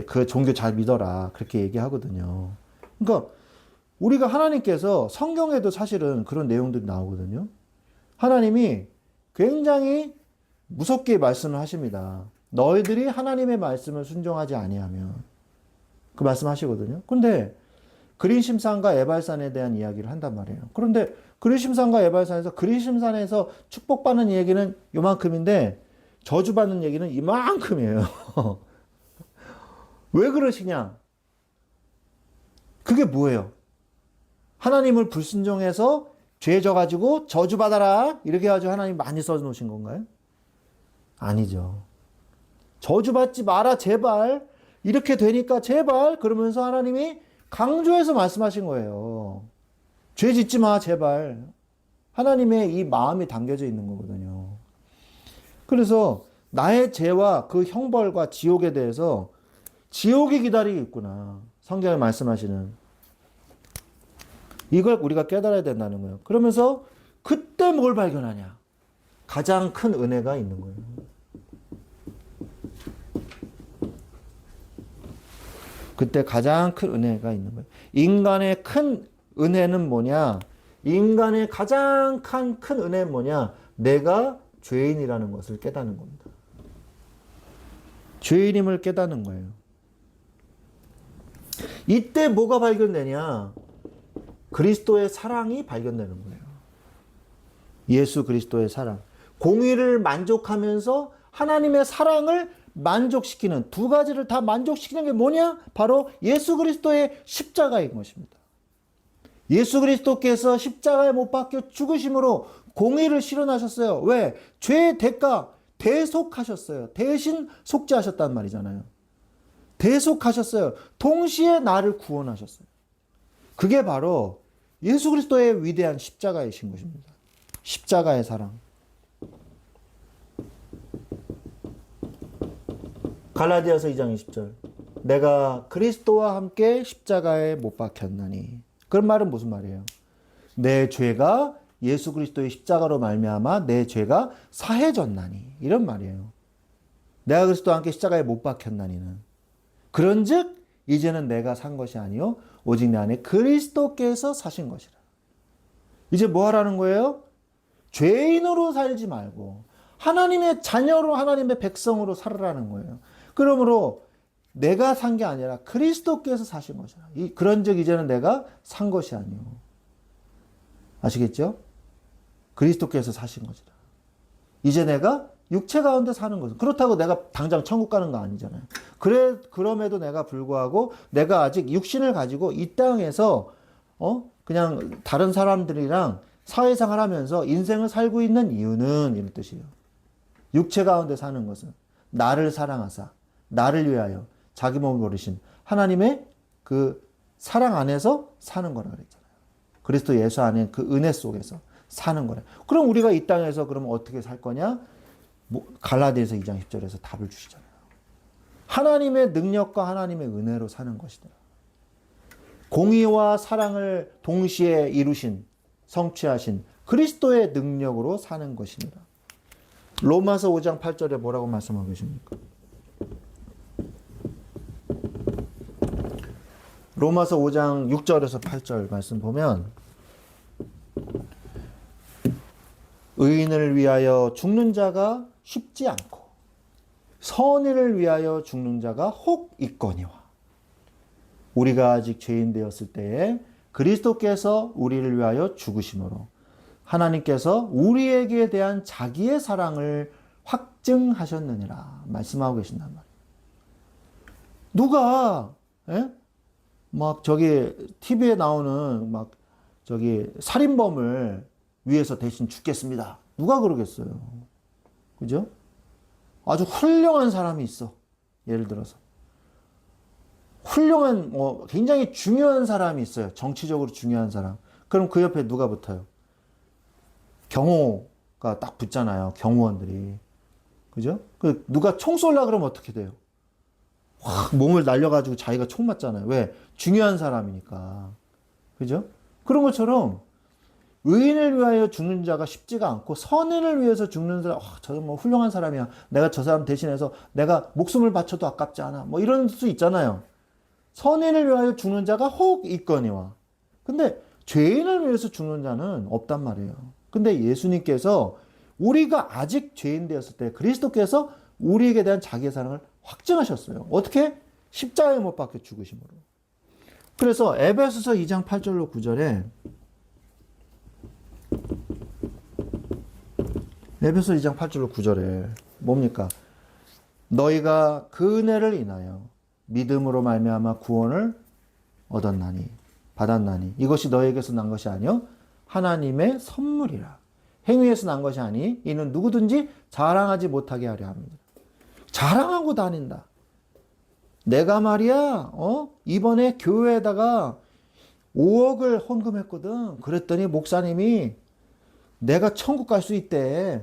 그 종교 잘 믿어라 그렇게 얘기하거든요. 그러니까 우리가 하나님께서 성경에도 사실은 그런 내용들이 나오거든요. 하나님이 굉장히 무섭게 말씀을 하십니다. 너희들이 하나님의 말씀을 순종하지 아니하면 그 말씀하시거든요. 근데 그리심산과 에발산에 대한 이야기를 한단 말이에요. 그런데 그리심산과 에발산에서 그리심산에서 축복받는 얘기는 요만큼인데 저주받는 얘기는 이만큼이에요. 왜 그러시냐? 그게 뭐예요? 하나님을 불순종해서 죄 져가지고 저주받아라 이렇게 해가지고 하나님 많이 써놓으신 건가요? 아니죠. 저주받지 마라 제발 이렇게 되니까 제발 그러면서 하나님이 강조해서 말씀하신 거예요. 죄 짓지 마 제발. 하나님의 이 마음이 담겨져 있는 거거든요. 그래서 나의 죄와 그 형벌과 지옥에 대해서 지옥이 기다리고 있구나. 성경에 말씀하시는 이걸 우리가 깨달아야 된다는 거예요. 그러면서 그때 뭘 발견하냐? 가장 큰 은혜가 있는 거예요. 그때 가장 큰 은혜가 있는 거예요. 인간의 큰 은혜는 뭐냐? 인간의 가장 큰 은혜는 뭐냐? 내가 죄인이라는 것을 깨닫는 겁니다. 죄인임을 깨닫는 거예요. 이때 뭐가 발견되냐? 그리스도의 사랑이 발견되는 거예요. 예수 그리스도의 사랑. 공의를 만족하면서 하나님의 사랑을 만족시키는 두 가지를 다 만족시키는 게 뭐냐? 바로 예수 그리스도의 십자가인 것입니다. 예수 그리스도께서 십자가에 못 박혀 죽으심으로 공의를 실현하셨어요. 왜? 죄의 대가 대속하셨어요. 대신 속죄하셨단 말이잖아요. 대속하셨어요. 동시에 나를 구원하셨어요. 그게 바로 예수 그리스도의 위대한 십자가이신 것입니다. 십자가의 사랑. 갈라디아서 2장 20절. 내가 그리스도와 함께 십자가에 못 박혔나니. 그런 말은 무슨 말이에요? 내 죄가 예수 그리스도의 십자가로 말미암아 내 죄가 사해졌나니. 이런 말이에요. 내가 그리스도와 함께 십자가에 못 박혔나니는. 그런즉 이제는 내가 산 것이 아니요 오직 내 안에 그리스도께서 사신 것이라. 이제 뭐 하라는 거예요? 죄인으로 살지 말고 하나님의 자녀로 하나님의 백성으로 살으라는 거예요. 그러므로 내가 산 게 아니라 그리스도께서 사신 것이라. 그런즉 이제는 내가 산 것이 아니요. 아시겠죠? 그리스도께서 사신 것이라. 이제 내가 육체 가운데 사는 것은 그렇다고 내가 당장 천국 가는 거 아니잖아요. 그럼에도 내가 불구하고 내가 아직 육신을 가지고 이 땅에서 그냥 다른 사람들이랑 사회생활 하면서 인생을 살고 있는 이유는 이런 뜻이에요. 육체 가운데 사는 것은 나를 사랑하사 나를 위하여 자기 몸을 버리신 하나님의 그 사랑 안에서 사는 거라 그랬잖아요. 그리스도 예수 안에 그 은혜 속에서 사는 거래. 그럼 우리가 이 땅에서 그럼 어떻게 살 거냐? 갈라디아서 2장 10절에서 답을 주시잖아요. 하나님의 능력과 하나님의 은혜로 사는 것이다. 공의와 사랑을 동시에 이루신 성취하신 그리스도의 능력으로 사는 것이니라. 로마서 5장 8절에 뭐라고 말씀하고 계십니까? 로마서 5장 6절에서 8절 말씀 보면 의인을 위하여 죽는 자가 쉽지 않고 선인을 위하여 죽는 자가 혹 있거니와 우리가 아직 죄인 되었을 때에 그리스도께서 우리를 위하여 죽으심으로 하나님께서 우리에게 대한 자기의 사랑을 확증하셨느니라 말씀하고 계신단 말이에요. 누가 막 저기 TV에 나오는 막 저기 살인범을 위해서 대신 죽겠습니다. 누가 그러겠어요? 그죠? 아주 훌륭한 사람이 있어. 예를 들어서 훌륭한 굉장히 중요한 사람이 있어요. 정치적으로 중요한 사람. 그럼 그 옆에 누가 붙어요? 경호가 딱 붙잖아요. 경호원들이. 그죠? 그 누가 총 쏠라 그러면 어떻게 돼요? 확 몸을 날려가지고 자기가 총 맞잖아요. 왜? 중요한 사람이니까. 그죠? 그런 것처럼 의인을 위하여 죽는 자가 쉽지가 않고 선인을 위해서 죽는 사람, 저 뭐 훌륭한 사람이야. 내가 저 사람 대신해서 내가 목숨을 바쳐도 아깝지 않아. 뭐 이런 수 있잖아요. 선인을 위하여 죽는 자가 혹 있거니와. 근데 죄인을 위해서 죽는 자는 없단 말이에요. 근데 예수님께서 우리가 아직 죄인 되었을 때 그리스도께서 우리에게 대한 자기의 사랑을 확증하셨어요. 어떻게? 십자가에 못 박혀 죽으심으로. 그래서 에베소서 2장 8절로 9절에 에베소 2장 8절로 9절에 뭡니까? 너희가 그 은혜를 인하여 믿음으로 말미암아 구원을 얻었나니 받았나니 이것이 너희에게서 난 것이 아니요 하나님의 선물이라. 행위에서 난 것이 아니 이는 누구든지 자랑하지 못하게 하려 합니다. 자랑하고 다닌다. 내가 말이야 이번에 교회에다가 5억을 헌금했거든. 그랬더니 목사님이 내가 천국 갈 수 있대.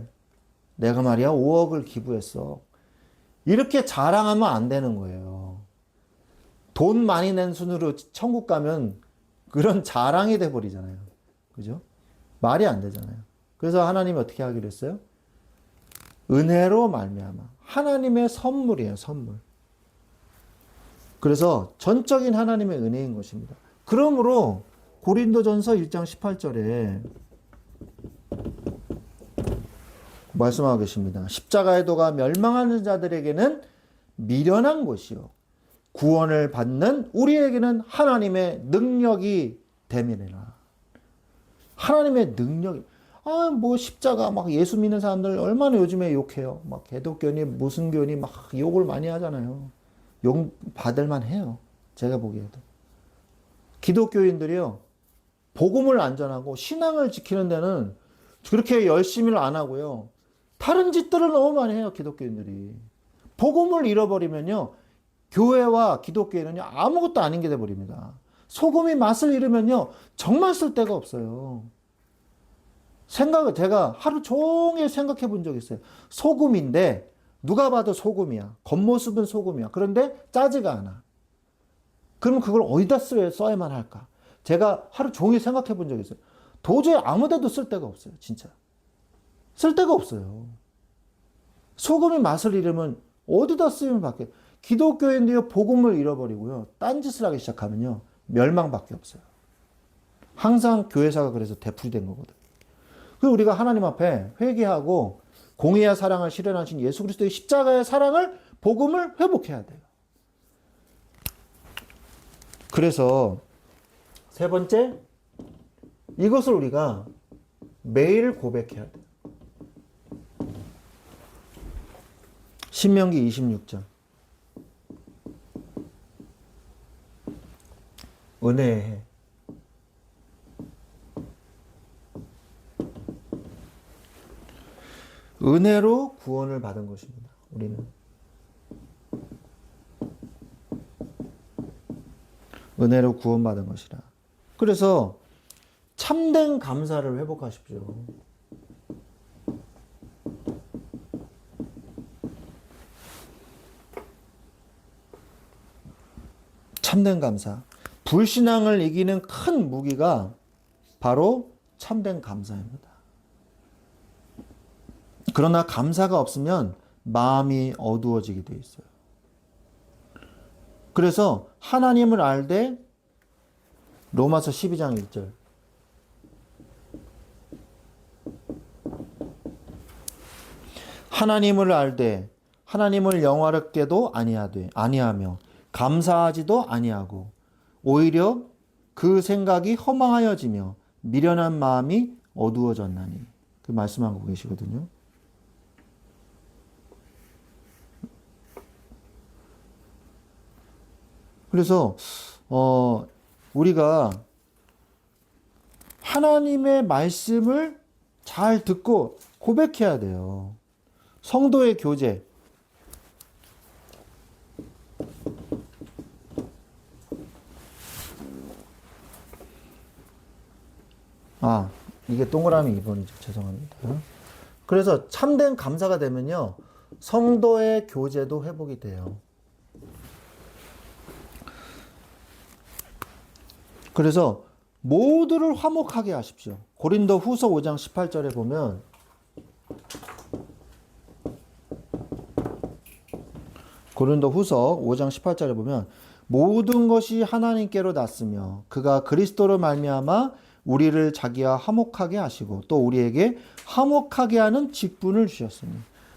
내가 말이야 5억을 기부했어. 이렇게 자랑하면 안 되는 거예요. 돈 많이 낸 순으로 천국 가면 그런 자랑이 돼버리잖아요. 그죠? 말이 안 되잖아요. 그래서 하나님이 어떻게 하기로 했어요? 은혜로 말미암아. 하나님의 선물이에요. 선물. 그래서 전적인 하나님의 은혜인 것입니다. 그러므로 고린도전서 1장 18절에 말씀하고 계십니다. 십자가의 도가 멸망하는 자들에게는 미련한 것이요 구원을 받는 우리에게는 하나님의 능력이 됨이니라. 하나님의 능력이 뭐 십자가 막 예수 믿는 사람들 얼마나 요즘에 욕해요. 막 개독교니 무슨 교니 막 욕을 많이 하잖아요. 욕 받을만 해요. 제가 보기에도. 기독교인들이요. 복음을 안 전하고 신앙을 지키는 데는 그렇게 열심히를 안 하고요. 다른 짓들을 너무 많이 해요. 기독교인들이. 복음을 잃어버리면요. 교회와 기독교회는요. 아무것도 아닌 게 돼버립니다. 소금이 맛을 잃으면요. 정말 쓸 데가 없어요. 제가 하루 종일 생각해 본 적 있어요. 소금인데 누가 봐도 소금이야. 겉모습은 소금이야. 그런데 짜지가 않아. 그러면 그걸 어디다 써야만 할까? 제가 하루 종일 생각해 본 적이 있어요. 도저히 아무 데도 쓸 데가 없어요. 진짜. 쓸 데가 없어요. 소금이 맛을 잃으면 어디다 쓰면 밖에. 기독교인들이 복음을 잃어버리고요. 딴짓을 하기 시작하면요. 멸망밖에 없어요. 항상 교회사가 그래서 되풀이된 거거든요. 그리고 우리가 하나님 앞에 회개하고 공의와 사랑을 실현하신 예수 그리스도의 십자가의 사랑을 복음을 회복해야 돼요. 그래서 세 번째 이것을 우리가 매일 고백해야 돼요. 신명기 26장 은혜의 해. 은혜로 구원을 받은 것입니다. 우리는 은혜로 구원받은 것이라. 그래서 참된 감사를 회복하십시오. 참된 감사. 불신앙을 이기는 큰 무기가 바로 참된 감사입니다. 그러나 감사가 없으면 마음이 어두워지게 돼 있어요. 그래서 하나님을 알되 로마서 12장 1절 하나님을 알되 하나님을 영화롭게도 아니하며 감사하지도 아니하고 오히려 그 생각이 허망하여지며 미련한 마음이 어두워졌나니 그 말씀하고 계시거든요. 그래서 우리가 하나님의 말씀을 잘 듣고 고백해야 돼요. 성도의 교제. 이게 동그라미 2번이죠. 죄송합니다. 그래서 참된 감사가 되면요. 성도의 교제도 회복이 돼요. 그래서 모두를 화목하게 하십시오. 고린도 후서 5장 18절에 보면 고린도 후서 5장 18절에 보면 모든 것이 하나님께로 났으며 그가 그리스도로 말미암아 우리를 자기와 화목하게 하시고 또 우리에게 화목하게 하는 직분을 주셨으니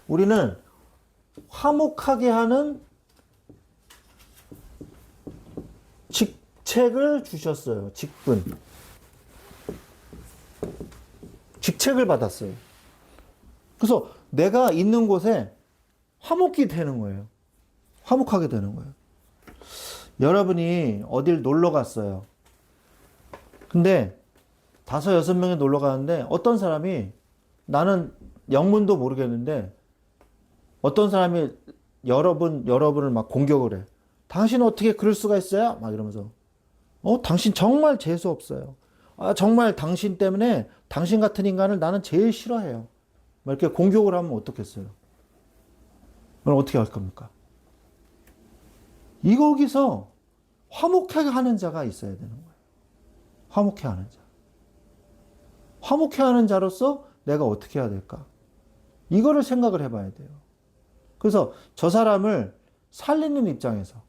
우리는 화목하게 하는 직책을 주셨어요. 직책을 받았어요. 그래서 내가 있는 곳에 화목이 되는 거예요. 화목하게 되는 거예요. 여러분이 어딜 놀러 갔어요. 근데 5, 6명이 놀러 가는데 어떤 사람이 나는 영문도 모르겠는데 어떤 사람이 여러분을 막 공격을 해. 당신 어떻게 그럴 수가 있어요? 막 이러면서 당신 정말 재수 없어요. 정말 당신 때문에 당신 같은 인간을 나는 제일 싫어해요. 막 이렇게 공격을 하면 어떻겠어요? 그럼 어떻게 할 겁니까? 거기서 화목하게 하는 자가 있어야 되는 거예요. 화목해 하는 자. 화목해 하는 자로서 내가 어떻게 해야 될까? 이거를 생각을 해봐야 돼요. 그래서 저 사람을 살리는 입장에서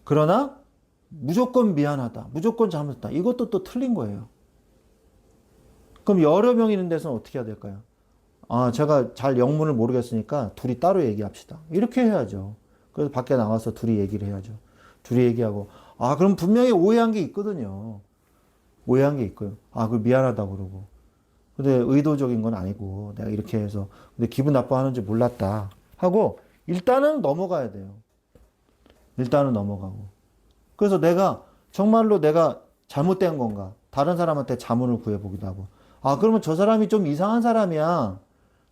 그러나 무조건 미안하다. 무조건 잘못했다. 이것도 또 틀린 거예요. 그럼 여러 명 있는 데서는 어떻게 해야 될까요? 제가 잘 영문을 모르겠으니까 둘이 따로 얘기합시다. 이렇게 해야죠. 그래서 밖에 나가서 둘이 얘기를 해야죠. 둘이 얘기하고 그럼 분명히 오해한 게 있거든요. 오해한 게 있고요. 그 미안하다고 그러고. 근데 의도적인 건 아니고 내가 이렇게 해서 근데 기분 나빠하는지 몰랐다 하고 일단은 넘어가야 돼요. 일단은 넘어가고. 그래서 정말로 내가 잘못된 건가? 다른 사람한테 자문을 구해보기도 하고. 그러면 저 사람이 좀 이상한 사람이야.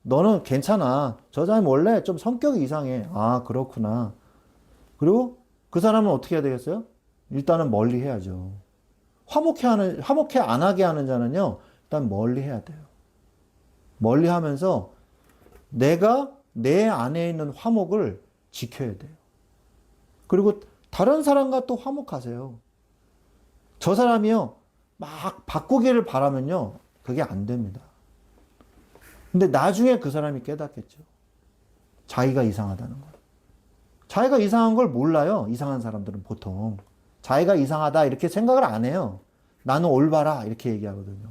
너는 괜찮아. 저 사람이 원래 좀 성격이 이상해. 그렇구나. 그리고 그 사람은 어떻게 해야 되겠어요? 일단은 멀리 해야죠. 화목해 안 하게 하는 자는요, 일단 멀리 해야 돼요. 멀리 하면서 내가 내 안에 있는 화목을 지켜야 돼요. 그리고 다른 사람과 또 화목하세요. 저 사람이요, 막 바꾸기를 바라면요, 그게 안 됩니다. 근데 나중에 그 사람이 깨닫겠죠. 자기가 이상하다는 걸. 자기가 이상한 걸 몰라요. 이상한 사람들은 보통. 자기가 이상하다 이렇게 생각을 안 해요. 나는 올바라 이렇게 얘기하거든요.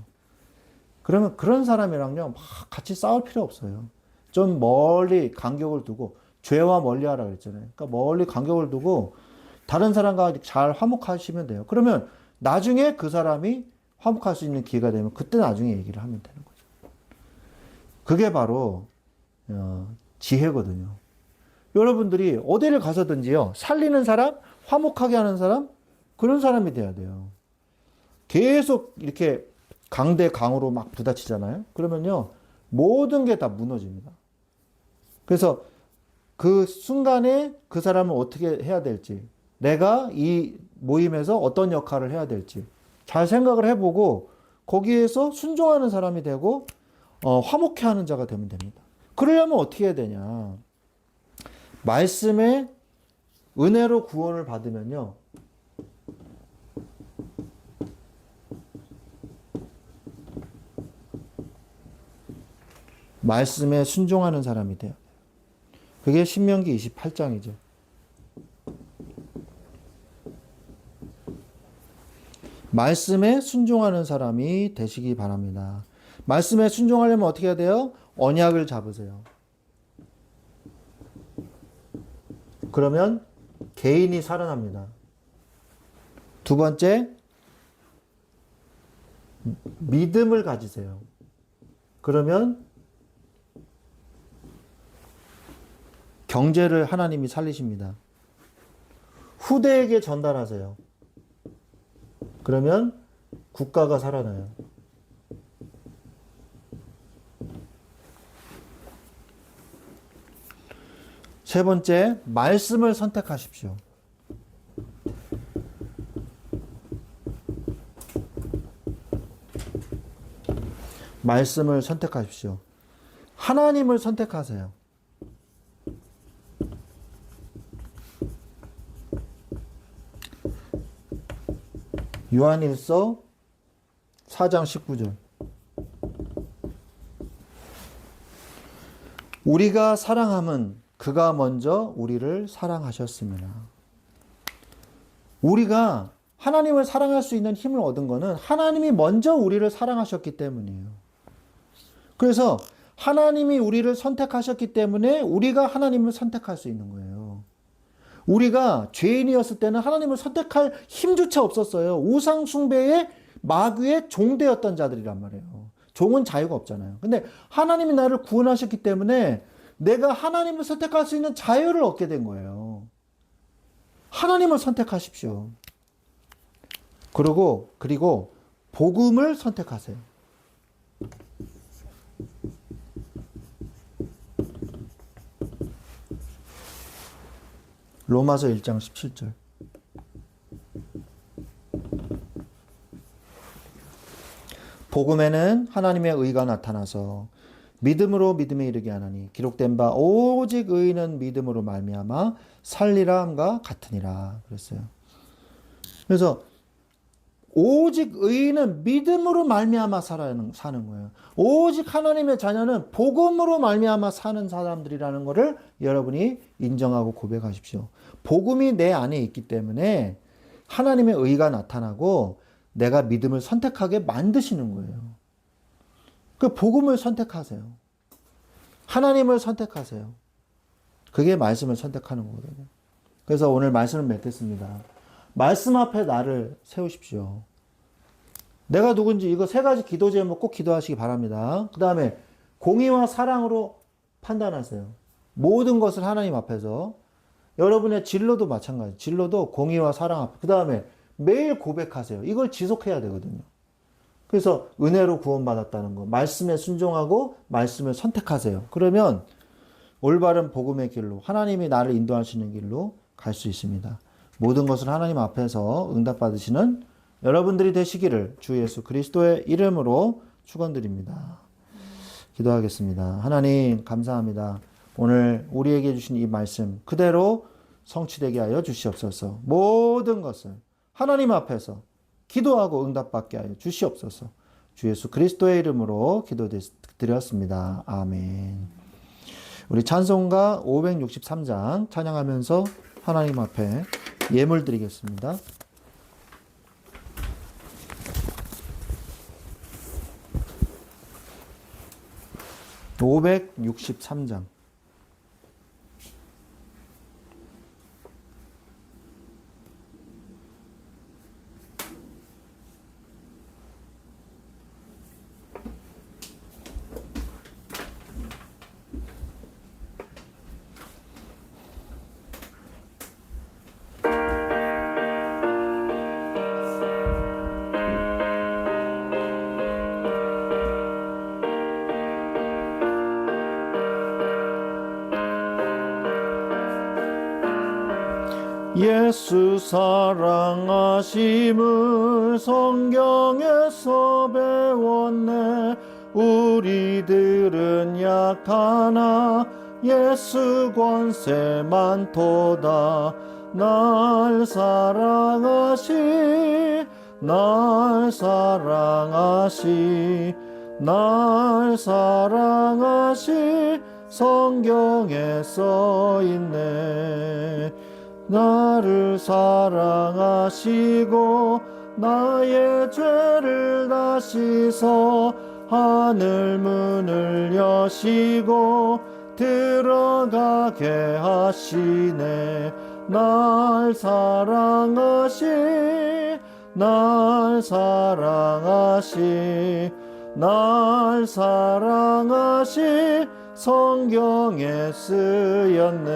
그러면 그런 사람이랑요, 막 같이 싸울 필요 없어요. 좀 멀리 간격을 두고 죄와 멀리하라 그랬잖아요. 그러니까 멀리 간격을 두고 다른 사람과 잘 화목하시면 돼요. 그러면 나중에 그 사람이 화목할 수 있는 기회가 되면 그때 나중에 얘기를 하면 되는 거죠. 그게 바로 지혜거든요. 여러분들이 어디를 가서든지요, 살리는 사람, 화목하게 하는 사람, 그런 사람이 돼야 돼요. 계속 이렇게 강대 강으로 막 부딪히잖아요. 그러면요, 모든 게 다 무너집니다. 그래서 그 순간에 그 사람을 어떻게 해야 될지, 내가 이 모임에서 어떤 역할을 해야 될지 잘 생각을 해보고 거기에서 순종하는 사람이 되고 화목해하는 자가 되면 됩니다. 그러려면 어떻게 해야 되냐? 말씀의 은혜로 구원을 받으면요, 말씀에 순종하는 사람이 돼요. 그게 신명기 28장이죠. 말씀에 순종하는 사람이 되시기 바랍니다. 말씀에 순종하려면 어떻게 해야 돼요? 언약을 잡으세요. 그러면 개인이 살아납니다. 두 번째, 믿음을 가지세요. 그러면 경제를 하나님이 살리십니다. 후대에게 전달하세요. 그러면 국가가 살아나요. 세 번째, 말씀을 선택하십시오. 말씀을 선택하십시오. 하나님을 선택하세요. 요한일서 4장 19절. 우리가 사랑함은 그가 먼저 우리를 사랑하셨습니다. 우리가 하나님을 사랑할 수 있는 힘을 얻은 것은 하나님이 먼저 우리를 사랑하셨기 때문이에요. 그래서 하나님이 우리를 선택하셨기 때문에 우리가 하나님을 선택할 수 있는 거예요. 우리가 죄인이었을 때는 하나님을 선택할 힘조차 없었어요. 우상 숭배의 마귀의 종되었던 자들이란 말이에요. 종은 자유가 없잖아요. 근데 하나님이 나를 구원하셨기 때문에 내가 하나님을 선택할 수 있는 자유를 얻게 된 거예요. 하나님을 선택하십시오. 그리고 복음을 선택하세요. 로마서 1장 17절. 복음에는 하나님의 의가 나타나서 믿음으로 믿음에 이르게 하나니 기록된 바 오직 의인은 믿음으로 말미암아 살리라 함과 같으니라 그랬어요. 그래서 오직 의인은 믿음으로 말미암아 사는 거예요. 오직 하나님의 자녀는 복음으로 말미암아 사는 사람들이라는 것을 여러분이 인정하고 고백하십시오. 복음이 내 안에 있기 때문에 하나님의 의가 나타나고 내가 믿음을 선택하게 만드시는 거예요. 그 복음을 선택하세요. 하나님을 선택하세요. 그게 말씀을 선택하는 거거든요. 그래서 오늘 말씀을 맺겠습니다. 말씀 앞에 나를 세우십시오. 내가 누군지 이거 세 가지 기도 제목 꼭 기도하시기 바랍니다. 그 다음에 공의와 사랑으로 판단하세요. 모든 것을 하나님 앞에서. 여러분의 진로도 마찬가지. 진로도 공의와 사랑 앞에. 그 다음에 매일 고백하세요. 이걸 지속해야 되거든요. 그래서 은혜로 구원받았다는 거. 말씀에 순종하고 말씀을 선택하세요. 그러면 올바른 복음의 길로 하나님이 나를 인도하시는 길로 갈 수 있습니다. 모든 것을 하나님 앞에서 응답받으시는 여러분들이 되시기를 주 예수 그리스도의 이름으로 축원드립니다. 기도하겠습니다. 하나님 감사합니다. 오늘 우리에게 주신 이 말씀 그대로 성취되게 하여 주시옵소서. 모든 것을 하나님 앞에서 기도하고 응답받게 하여 주시옵소서. 주 예수 그리스도의 이름으로 기도드렸습니다. 아멘. 우리 찬송가 563장 찬양하면서 하나님 앞에 예물 드리겠습니다. 563장. 예수 사랑하심을 성경에서 배웠네. 우리들은 약하나 예수 권세 많도다. 날 사랑하시 날 사랑하시 성경에 써있네. 나를 사랑하시고 나의 죄를 다 씻어 하늘 문을 여시고 들어가게 하시네. 날 사랑하시 날 사랑하시 날 사랑하시 성경에 쓰였네.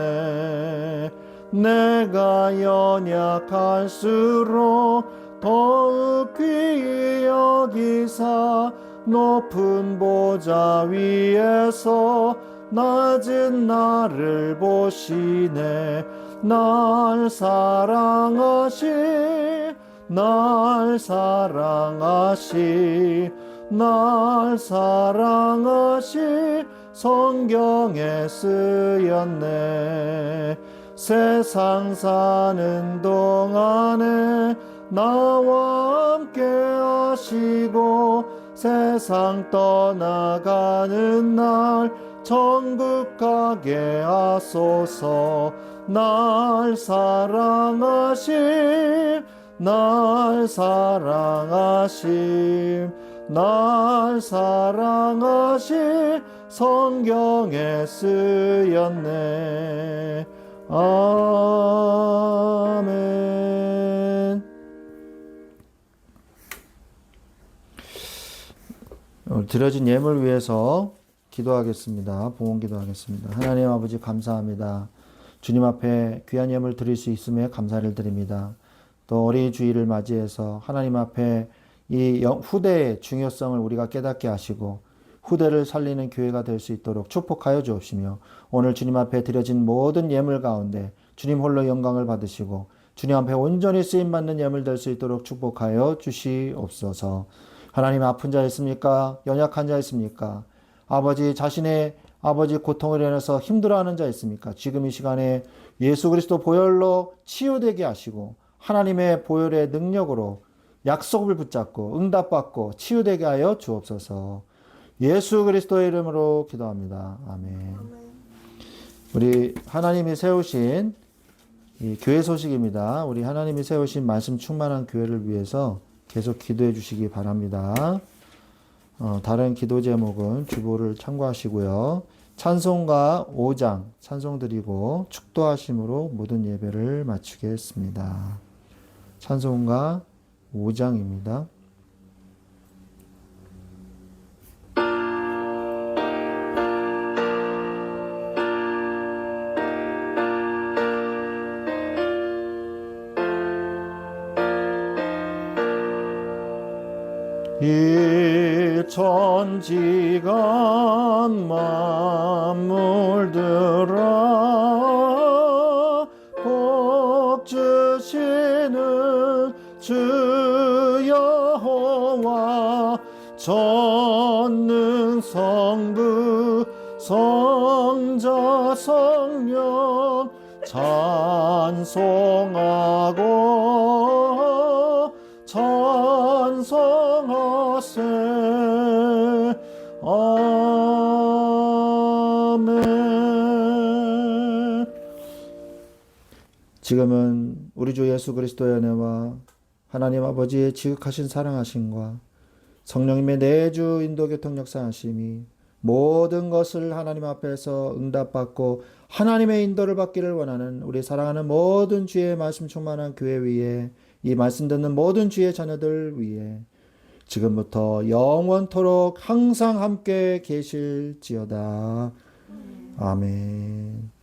내가 연약할수록 더욱 귀히 여기사 높은 보좌 위에서 낮은 나를 보시네. 날 사랑하시 날 사랑하시 날 사랑하시 성경에 쓰였네. 세상 사는 동안에 나와 함께 하시고 세상 떠나가는 날 천국 가게 하소서. 날 사랑하심 날 사랑하심 날 사랑하심 성경에 쓰였네. 아멘. 오늘 드려진 예물 위해서 기도하겠습니다. 봉헌 기도하겠습니다. 하나님 아버지 감사합니다. 주님 앞에 귀한 예물 드릴 수 있음에 감사를 드립니다. 또 어린이 주일을 맞이해서 하나님 앞에 이 후대의 중요성을 우리가 깨닫게 하시고 후대를 살리는 교회가 될 수 있도록 축복하여 주옵시며 오늘 주님 앞에 드려진 모든 예물 가운데 주님 홀로 영광을 받으시고 주님 앞에 온전히 쓰임받는 예물 될 수 있도록 축복하여 주시옵소서. 하나님 아픈 자 있습니까? 연약한 자 있습니까? 아버지 자신의 아버지 고통을 인해서 힘들어하는 자 있습니까? 지금 이 시간에 예수 그리스도 보혈로 치유되게 하시고 하나님의 보혈의 능력으로 약속을 붙잡고 응답받고 치유되게 하여 주옵소서. 예수 그리스도의 이름으로 기도합니다. 아멘. 우리 하나님이 세우신 이 교회 소식입니다. 우리 하나님이 세우신 말씀 충만한 교회를 위해서 계속 기도해 주시기 바랍니다. 다른 기도 제목은 주보를 참고하시고요. 찬송가 5장 찬송 드리고 축도하심으로 모든 예배를 마치겠습니다. 찬송가 5장입니다. 일천지간 만물들아 복 주시는 주 여호와 전능 성부 성자 성령 찬송하고 찬송하세. 아멘. 지금은 우리 주 예수 그리스도의 은혜와 하나님 아버지의 지극하신 사랑하심과 성령님의 내주 인도 교통 역사하심이 모든 것을 하나님 앞에서 응답받고 하나님의 인도를 받기를 원하는 우리 사랑하는 모든 주의 말씀 충만한 교회 위에 이 말씀 듣는 모든 주의 자녀들 위해 지금부터 영원토록 항상 함께 계실지어다. 아멘.